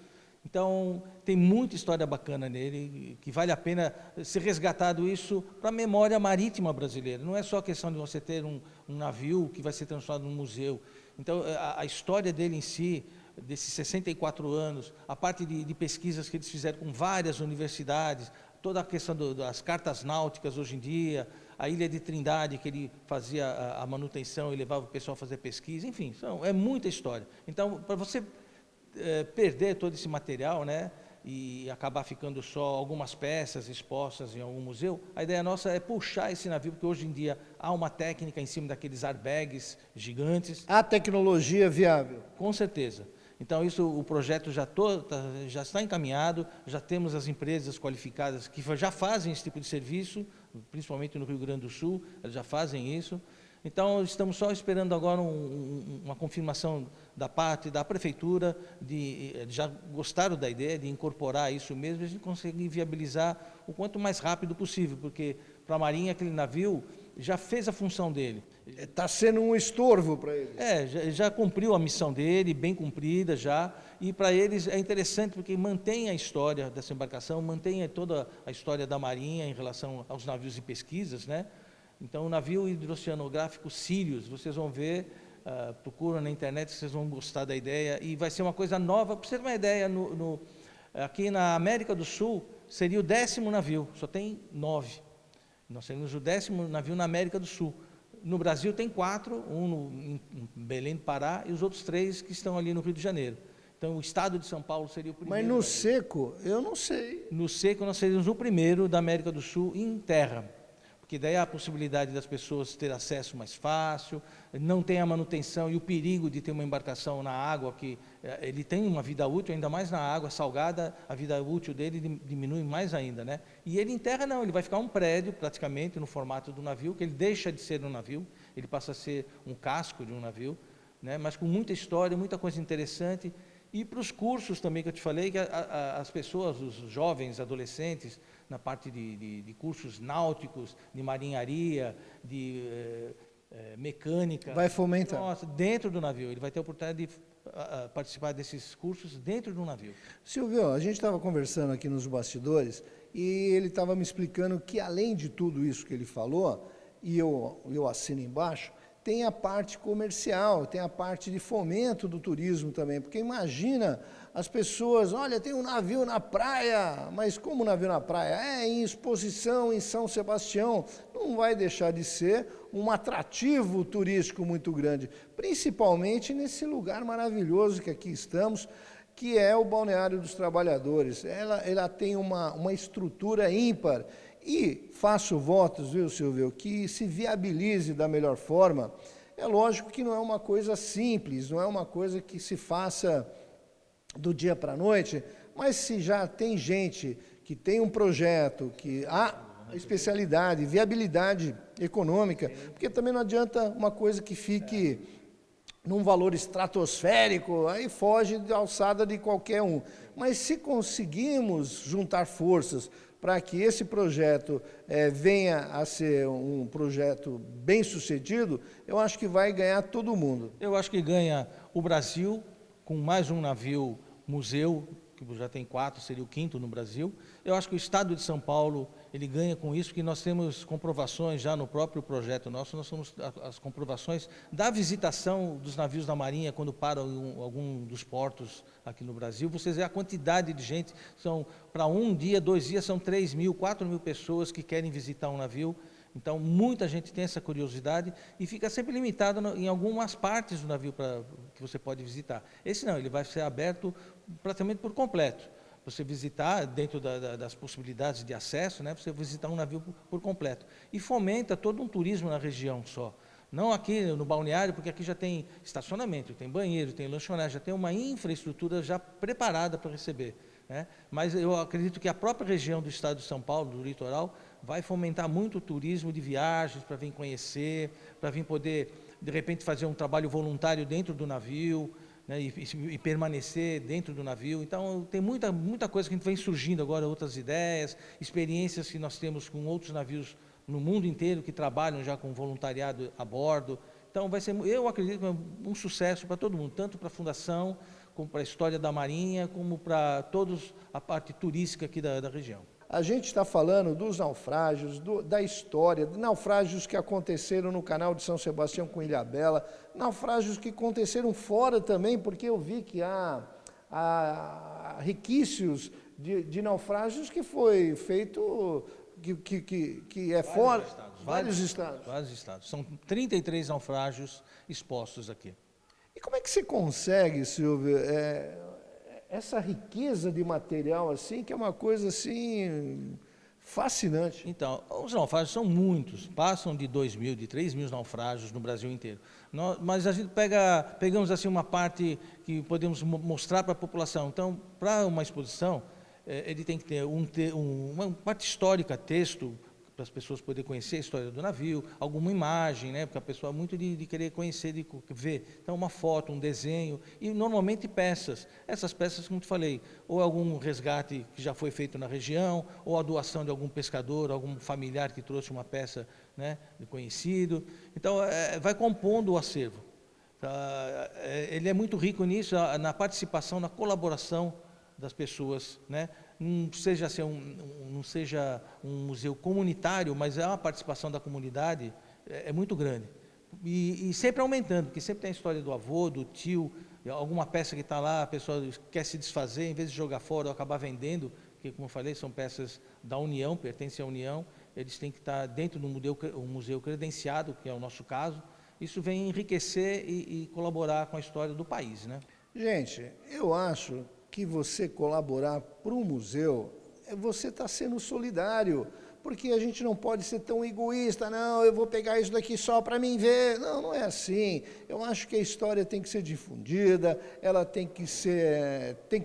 Então tem muita história bacana nele, que vale a pena ser resgatado isso para a memória marítima brasileira. Não é só questão de você ter um navio que vai ser transformado num museu. Então, a história dele em si, desses 64 anos, a parte de pesquisas que eles fizeram com várias universidades, toda a questão das cartas náuticas hoje em dia, a Ilha de Trindade, que ele fazia a manutenção e levava o pessoal a fazer pesquisa, enfim, é muita história. Então, para você perder todo esse material, né, e acabar ficando só algumas peças expostas em algum museu, a ideia nossa é puxar esse navio, porque hoje em dia há uma técnica em cima daqueles airbags gigantes. A tecnologia viável. Com certeza. Então, o projeto já está encaminhado, já temos as empresas qualificadas que já fazem esse tipo de serviço, principalmente no Rio Grande do Sul, elas já fazem isso. Então, estamos só esperando agora uma confirmação da parte da prefeitura, já gostaram da ideia de incorporar isso mesmo, e a gente conseguir viabilizar o quanto mais rápido possível, porque para a Marinha aquele navio já fez a função dele. Está sendo um estorvo para eles. Já cumpriu a missão dele, bem cumprida já, e para eles é interessante porque mantém a história dessa embarcação, mantém toda a história da Marinha em relação aos navios de pesquisas, né? Então, o navio hidroceanográfico Sirius, vocês vão ver, procuram na internet, vocês vão gostar da ideia, e vai ser uma coisa nova. Para você ter uma ideia, aqui na América do Sul, seria o 10º navio, só tem 9. Nós seríamos o 10º navio na América do Sul. No Brasil tem 4, um em Belém do Pará, e os outros 3 que estão ali no Rio de Janeiro. Então, o estado de São Paulo seria o primeiro. Mas no seco, eu não sei. No seco, nós seríamos o primeiro da América do Sul em terra. Porque daí há a possibilidade das pessoas ter acesso mais fácil, não tem a manutenção e o perigo de ter uma embarcação na água, que ele tem uma vida útil, ainda mais na água salgada, a vida útil dele diminui mais ainda, né? E ele em terra não, ele vai ficar um prédio praticamente no formato do navio, que ele deixa de ser um navio, ele passa a ser um casco de um navio, né? Mas com muita história, muita coisa interessante. E para os cursos também que eu te falei, que as pessoas, os jovens, adolescentes, na parte de cursos náuticos, de marinharia, de mecânica. Vai fomentar. Nossa, dentro do navio. Ele vai ter a oportunidade de participar desses cursos dentro do navio. Silvio, a gente estava conversando aqui nos bastidores e ele estava me explicando que, além de tudo isso que ele falou, e eu assino embaixo, tem a parte comercial, tem a parte de fomento do turismo também, porque imagina as pessoas, olha, tem um navio na praia, mas como navio na praia? Em exposição em São Sebastião, não vai deixar de ser um atrativo turístico muito grande, principalmente nesse lugar maravilhoso que aqui estamos, que é o Balneário dos Trabalhadores. Ela tem uma estrutura ímpar. E faço votos, viu, Silvio, que se viabilize da melhor forma. É lógico que não é uma coisa simples, não é uma coisa que se faça do dia para a noite, mas se já tem gente que tem um projeto, que há especialidade, viabilidade econômica, porque também não adianta uma coisa que fique num valor estratosférico, aí foge da alçada de qualquer um. Mas se conseguimos juntar forças para que esse projeto venha a ser um projeto bem-sucedido, eu acho que vai ganhar todo mundo. Eu acho que ganha o Brasil, com mais um navio museu, que já tem 4, seria o 5º no Brasil. Eu acho que o Estado de São Paulo, ele ganha com isso, porque nós temos comprovações já no próprio projeto nosso, nós temos as comprovações da visitação dos navios da Marinha quando param em algum dos portos aqui no Brasil. Vocês veem a quantidade de gente, para um dia, 2 dias, são 3.000, 4.000 pessoas que querem visitar um navio. Então, muita gente tem essa curiosidade e fica sempre limitado em algumas partes do navio que você pode visitar. Esse não, ele vai ser aberto praticamente por completo. Você visitar, dentro das possibilidades de acesso, né, você visitar um navio por completo. E fomenta todo um turismo na região só. Não aqui no balneário, porque aqui já tem estacionamento, tem banheiro, tem lanchonete, já tem uma infraestrutura já preparada para receber, né? Mas eu acredito que a própria região do estado de São Paulo, do litoral, vai fomentar muito o turismo de viagens, para vir conhecer, para vir poder, de repente, fazer um trabalho voluntário dentro do navio, né, e permanecer dentro do navio. Então, tem muita coisa que a gente vem surgindo agora, outras ideias, experiências que nós temos com outros navios no mundo inteiro que trabalham já com voluntariado a bordo. Então, vai ser, eu acredito que é um sucesso para todo mundo, tanto para a Fundação, como para a história da Marinha, como para todos a parte turística aqui da região. A gente está falando dos naufrágios, da história, de naufrágios que aconteceram no canal de São Sebastião com Ilhabela, naufrágios que aconteceram fora também, porque eu vi que há requícios de naufrágios que foi feito, que é fora, vários estados. Vários estados. São 33 naufrágios expostos aqui. E como é que você consegue, Silvio, essa riqueza de material assim, que é uma coisa assim fascinante? Então, os naufrágios são muitos, passam de 2.000, de 3.000 naufrágios no Brasil inteiro. Mas a gente pegamos assim uma parte que podemos mostrar para a população. Então, para uma exposição, ele tem que ter uma parte histórica, texto, as pessoas poderem conhecer a história do navio, alguma imagem, né? Porque a pessoa é muito de querer conhecer, de ver. Então, uma foto, um desenho, e normalmente peças. Essas peças, como eu falei, ou algum resgate que já foi feito na região, ou a doação de algum pescador, algum familiar que trouxe uma peça, né, de conhecido. Então, vai compondo o acervo. Ele é muito rico nisso, na participação, na colaboração das pessoas, né? Não seja um museu comunitário, mas é uma participação da comunidade, é muito grande. E sempre aumentando, porque sempre tem a história do avô, do tio, alguma peça que está lá, a pessoa quer se desfazer, em vez de jogar fora ou acabar vendendo, porque, como eu falei, são peças da União, pertencem à União, eles têm que estar dentro do museu credenciado, que é o nosso caso. Isso vem enriquecer e colaborar com a história do país, né? Gente, eu acho que você colaborar para o museu, você está sendo solidário, porque a gente não pode ser tão egoísta, não, eu vou pegar isso daqui só para mim ver. Não, não é assim. Eu acho que a história tem que ser difundida, ela tem que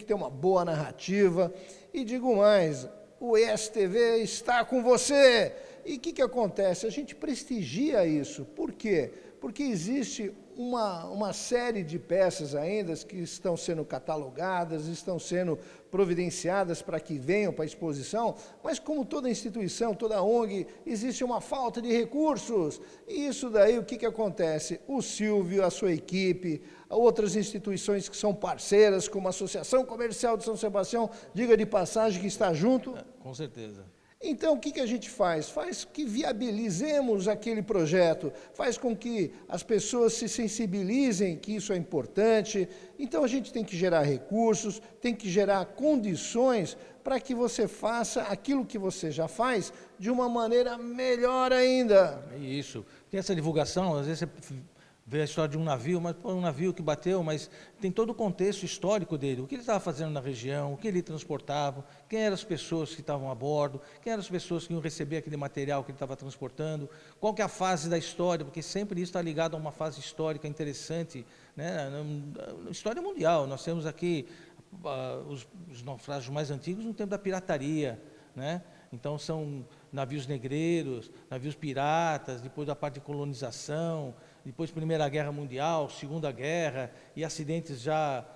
ter uma boa narrativa. E digo mais, o ESTV está com você. E o que acontece? A gente prestigia isso. Por quê? Porque existe uma série de peças ainda que estão sendo catalogadas, estão sendo providenciadas para que venham para a exposição, mas como toda instituição, toda ONG, existe uma falta de recursos. E isso daí, o que acontece? O Silvio, a sua equipe, outras instituições que são parceiras, como a Associação Comercial de São Sebastião, diga de passagem que está junto. Com certeza. Então, o que a gente faz? Faz que viabilizemos aquele projeto, faz com que as pessoas se sensibilizem que isso é importante. Então, a gente tem que gerar recursos, tem que gerar condições para que você faça aquilo que você já faz de uma maneira melhor ainda. Isso. Tem essa divulgação, às vezes você vê a história de um navio, mas um navio que bateu, mas tem todo o contexto histórico dele, o que ele estava fazendo na região, o que ele transportava, quem eram as pessoas que estavam a bordo, quem eram as pessoas que iam receber aquele material que ele estava transportando, qual que é a fase da história, porque sempre isso está ligado a uma fase histórica interessante, né? Na história mundial. Nós temos aqui os naufrágios mais antigos no tempo da pirataria, né? Então são navios negreiros, navios piratas, depois da parte de colonização, depois Primeira Guerra Mundial, Segunda Guerra, e acidentes já,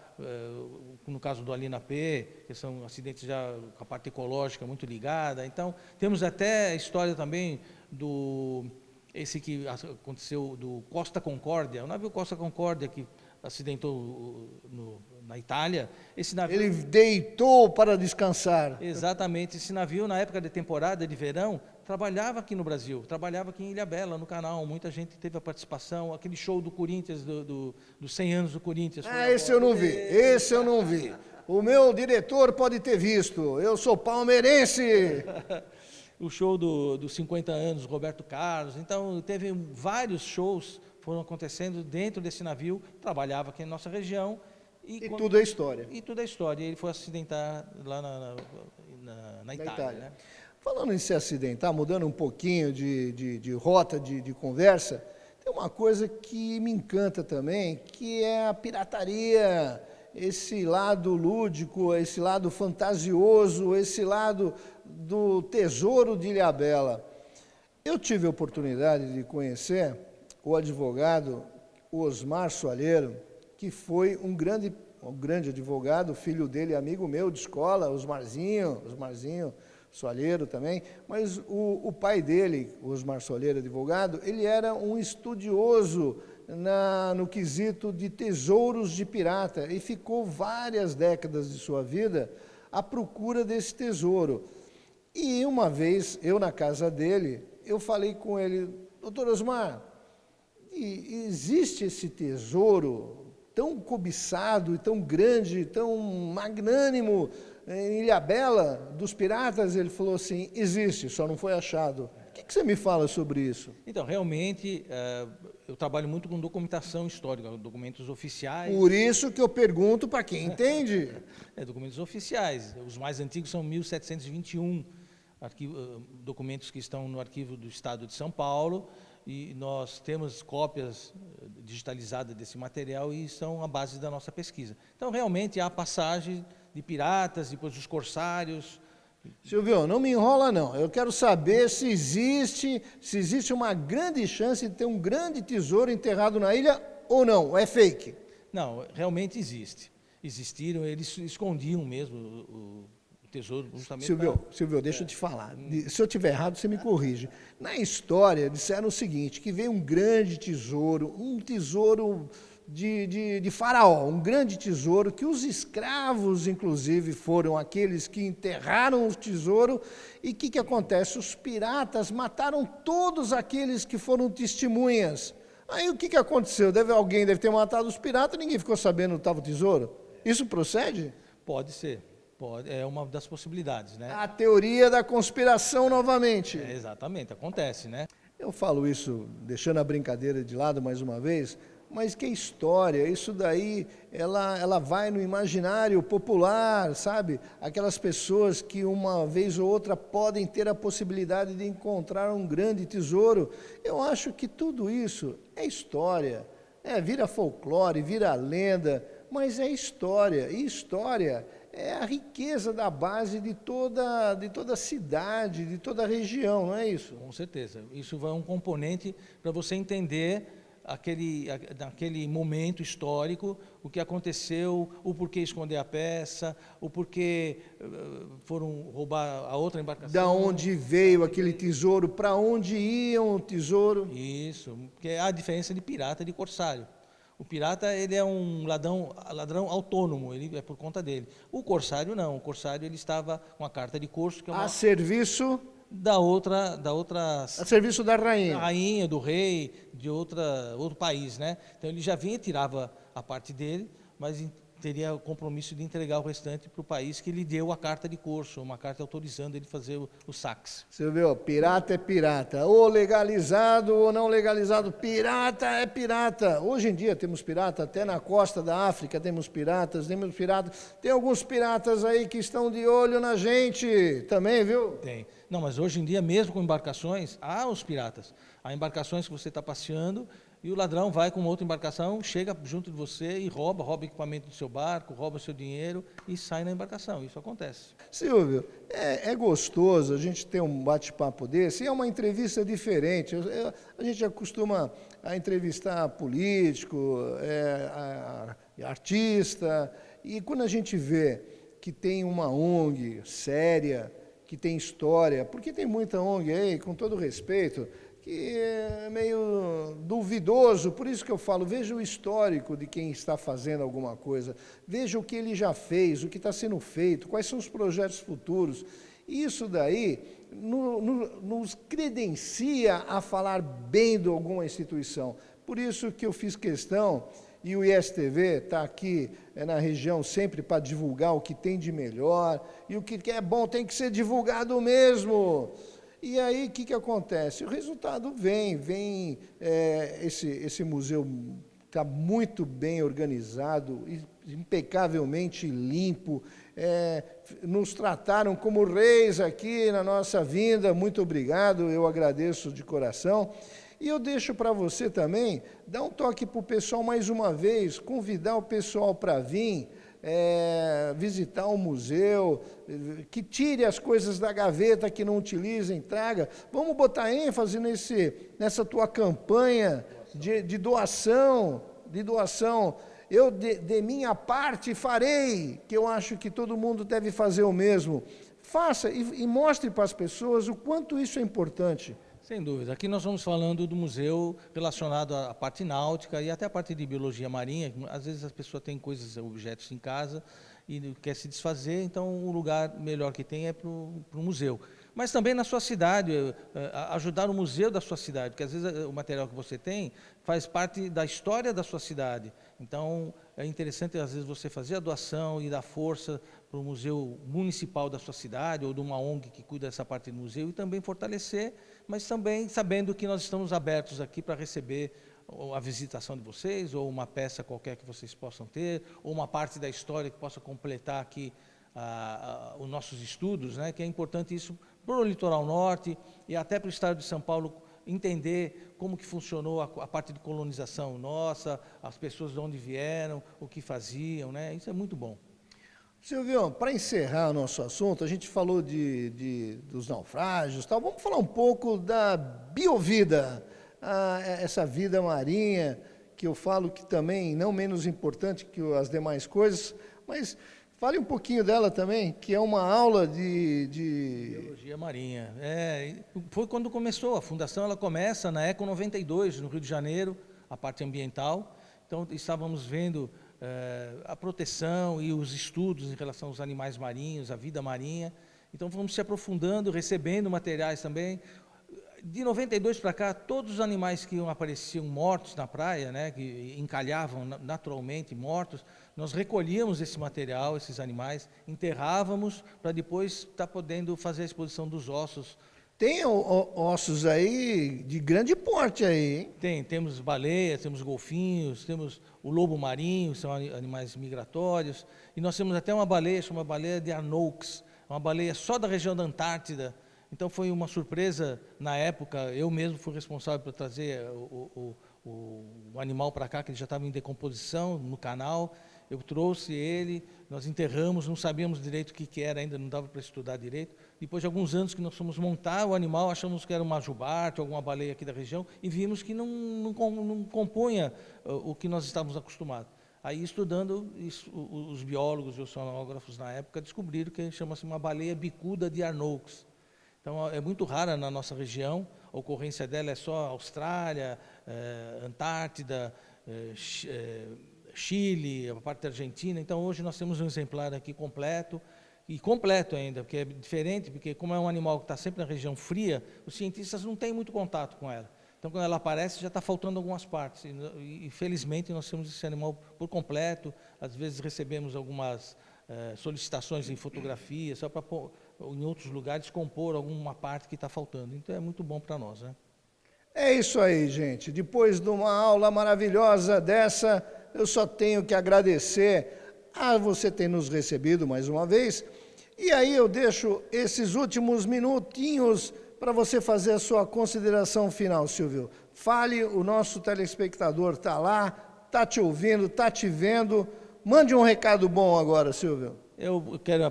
no caso do Alina P, que são acidentes já com a parte ecológica muito ligada. Então, temos até a história também esse que aconteceu do Costa Concórdia, o navio Costa Concórdia que acidentou na Itália. Esse navio, ele deitou para descansar. Exatamente. Esse navio, na época de temporada de verão, trabalhava aqui no Brasil, trabalhava aqui em Ilhabela, no canal. Muita gente teve a participação. Aquele show do Corinthians, dos 100 anos do Corinthians. Esse eu não vi, esse eu não vi. O meu diretor pode ter visto, eu sou palmeirense. O show dos 50 anos, Roberto Carlos. Então, teve vários shows foram acontecendo dentro desse navio, trabalhava aqui na nossa região. Tudo é história. E tudo é história. Ele foi acidentar lá na Itália. Né? Falando em se acidentar, mudando um pouquinho de rota de conversa, tem uma coisa que me encanta também, que é a pirataria, esse lado lúdico, esse lado fantasioso, esse lado do tesouro de Ilhabela. Eu tive a oportunidade de conhecer o advogado Osmar Soalheiro, que foi um grande advogado, o filho dele, amigo meu de escola, Osmarzinho Soalheiro também, mas o pai dele, Osmar Soalheiro, advogado, ele era um estudioso no quesito de tesouros de pirata e ficou várias décadas de sua vida à procura desse tesouro. E uma vez, eu na casa dele, eu falei com ele, doutor Osmar, existe esse tesouro tão cobiçado e tão grande, tão magnânimo em Ilhabela dos piratas? Ele falou assim, existe, só não foi achado. O que você me fala sobre isso? Então, realmente, eu trabalho muito com documentação histórica, documentos oficiais. Por isso que eu pergunto para quem entende. Documentos oficiais. Os mais antigos são 1721, documentos que estão no arquivo do Estado de São Paulo, e nós temos cópias digitalizadas desse material e são a base da nossa pesquisa. Então, realmente, há passagem de piratas, depois dos corsários, Silvio, não me enrola não. Eu quero saber se existe uma grande chance de ter um grande tesouro enterrado na ilha ou não. Ou é fake? Não, realmente existe. Existiram, eles escondiam mesmo o tesouro justamente. Silvio, deixa eu te falar. Se eu estiver errado, você me corrige. Na história, disseram o seguinte, que veio um grande tesouro, um tesouro de faraó, um grande tesouro, que os escravos, inclusive, foram aqueles que enterraram o tesouro. E o que acontece? Os piratas mataram todos aqueles que foram testemunhas. Aí o que aconteceu? Alguém deve ter matado os piratas, ninguém ficou sabendo onde estava o tesouro? Isso procede? Pode ser. É uma das possibilidades, né? A teoria da conspiração novamente. Exatamente, acontece, né? Eu falo isso, deixando a brincadeira de lado mais uma vez, mas que história, isso daí, ela vai no imaginário popular, sabe? Aquelas pessoas que uma vez ou outra podem ter a possibilidade de encontrar um grande tesouro. Eu acho que tudo isso é história, vira folclore, vira lenda, mas é história, e história é a riqueza da base de toda cidade, de toda região, não é isso? Com certeza. Isso vai um componente para você entender naquele momento histórico, o que aconteceu, o porquê esconder a peça, o porquê foram roubar a outra embarcação. Da onde veio aquele tesouro, para onde ia o tesouro. Isso, porque é a diferença de pirata e de corsário. O pirata, ele é um ladrão autônomo, ele é por conta dele. O corsário não, o corsário ele estava com a carta de corso, que é uma... A serviço... A serviço da rainha. Da rainha, do rei, de outro país, né? Então ele já vinha e tirava a parte dele, mas teria o compromisso de entregar o restante para o país que lhe deu a carta de corso, uma carta autorizando ele fazer o saques. Você viu? Pirata é pirata. Ou legalizado ou não legalizado. Pirata é pirata. Hoje em dia temos pirata, até na costa da África temos piratas. Tem alguns piratas aí que estão de olho na gente também, viu? Tem. Não, mas hoje em dia, mesmo com embarcações, há os piratas. Há embarcações que você está passeando e o ladrão vai com outra embarcação, chega junto de você e rouba o equipamento do seu barco, rouba o seu dinheiro e sai na embarcação. Isso acontece. Silvio, é gostoso a gente ter um bate-papo desse, e é uma entrevista diferente. A gente acostuma a entrevistar político, artista, e quando a gente vê que tem uma ONG séria, que tem história, porque tem muita ONG aí, com todo respeito, que é meio duvidoso, por isso que eu falo, veja o histórico de quem está fazendo alguma coisa, veja o que ele já fez, o que está sendo feito, quais são os projetos futuros. Isso daí nos credencia a falar bem de alguma instituição. Por isso que eu fiz questão, e o ISTV está aqui na região sempre para divulgar o que tem de melhor, e o que é bom tem que ser divulgado mesmo. E aí, o que acontece? O resultado vem esse museu está muito bem organizado, impecavelmente limpo, nos trataram como reis aqui na nossa vinda, muito obrigado, eu agradeço de coração. E eu deixo para você também, dar um toque para o pessoal mais uma vez, convidar o pessoal para vir, visitar o museu, que tire as coisas da gaveta que não utilizem, traga. Vamos botar ênfase nessa tua campanha de doação, Eu, de minha parte, farei, que eu acho que todo mundo deve fazer o mesmo. Faça e mostre para as pessoas o quanto isso é importante. Sem dúvida. Aqui nós estamos falando do museu relacionado à parte náutica e até à parte de biologia marinha. Às vezes as pessoas têm objetos em casa e quer se desfazer, então o lugar melhor que tem é para o museu. Mas também na sua cidade, ajudar o museu da sua cidade, porque às vezes o material que você tem faz parte da história da sua cidade. Então é interessante às vezes você fazer a doação e dar força para o museu municipal da sua cidade ou de uma ONG que cuida dessa parte do museu e também fortalecer, mas também sabendo que nós estamos abertos aqui para receber a visitação de vocês ou uma peça qualquer que vocês possam ter ou uma parte da história que possa completar aqui os nossos estudos, né? Que é importante isso para o litoral norte e até para o estado de São Paulo entender como que funcionou a parte de colonização nossa, as pessoas de onde vieram, o que faziam, né? Isso é muito bom. Silvio, para encerrar o nosso assunto, a gente falou dos naufrágios, tal. Vamos falar um pouco da biovida, essa vida marinha, que eu falo que também não menos importante que as demais coisas, mas fale um pouquinho dela também, que é uma aula de Biologia marinha. Foi quando começou, a fundação ela começa na Eco 92, no Rio de Janeiro, a parte ambiental. Então, estávamos vendo a proteção e os estudos em relação aos animais marinhos, a vida marinha. Então, fomos se aprofundando, recebendo materiais também. De 92 para cá, todos os animais que apareciam mortos na praia, né, que encalhavam naturalmente mortos, nós recolhíamos esse material, esses animais, enterrávamos para depois estar podendo fazer a exposição dos ossos. Tem ossos aí de grande porte aí, hein? Temos baleias, temos golfinhos, temos o lobo marinho, são animais migratórios, e nós temos até uma baleia, chamada baleia de Arnaux, uma baleia só da região da Antártida. Então foi uma surpresa na época, eu mesmo fui responsável por trazer o animal para cá, que ele já estava em decomposição no canal. Eu trouxe ele, nós enterramos, não sabíamos direito o que era ainda, não dava para estudar direito. Depois de alguns anos que nós fomos montar o animal, achamos que era uma jubarte, alguma baleia aqui da região, e vimos que não compunha o que nós estávamos acostumados. Aí, estudando, os biólogos e oceanógrafos na época descobriram que chama-se uma baleia bicuda de Arnaux. Então, é muito rara na nossa região, a ocorrência dela é só Austrália, Antártida, Chile, a parte da Argentina. Então, hoje nós temos um exemplar aqui completo, e completo ainda, porque é diferente, porque como é um animal que está sempre na região fria, os cientistas não têm muito contato com ela. Então, quando ela aparece, já está faltando algumas partes. E, felizmente, nós temos esse animal por completo. Às vezes recebemos algumas solicitações em fotografia, só para, em outros lugares, compor alguma parte que está faltando. Então, é muito bom para nós, né? É isso aí, gente. Depois de uma aula maravilhosa dessa, eu só tenho que agradecer a você ter nos recebido mais uma vez. E aí eu deixo esses últimos minutinhos para você fazer a sua consideração final, Silvio. Fale, o nosso telespectador está lá, está te ouvindo, está te vendo. Mande um recado bom agora, Silvio. Eu quero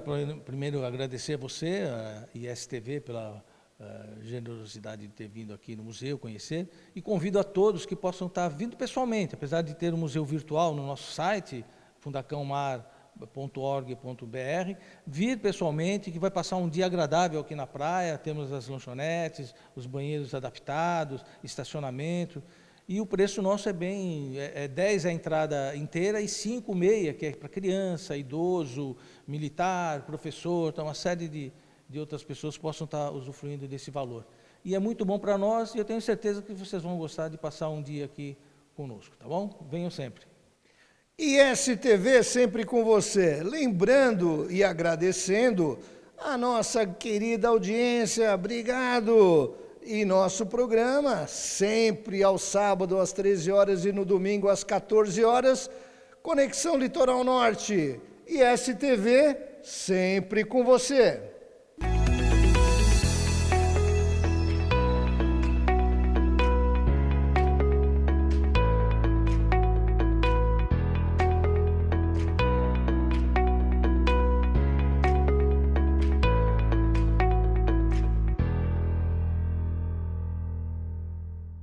primeiro agradecer a você, a ISTV, pela generosidade de ter vindo aqui no museu conhecer, e convido a todos que possam estar vindo pessoalmente, apesar de ter um museu virtual no nosso site, fundacãomar.org.br, vir pessoalmente, que vai passar um dia agradável aqui na praia. Temos as lanchonetes, os banheiros adaptados, estacionamento, e o preço nosso é 10 a entrada inteira e 5 meia, que é para criança, idoso, militar, professor, então uma série de outras pessoas possam estar usufruindo desse valor. E é muito bom para nós, e eu tenho certeza que vocês vão gostar de passar um dia aqui conosco, tá bom? Venham sempre. ISTV sempre com você, lembrando e agradecendo a nossa querida audiência, obrigado! E nosso programa, sempre ao sábado às 13 horas e no domingo às 14 horas, Conexão Litoral Norte, ISTV sempre com você.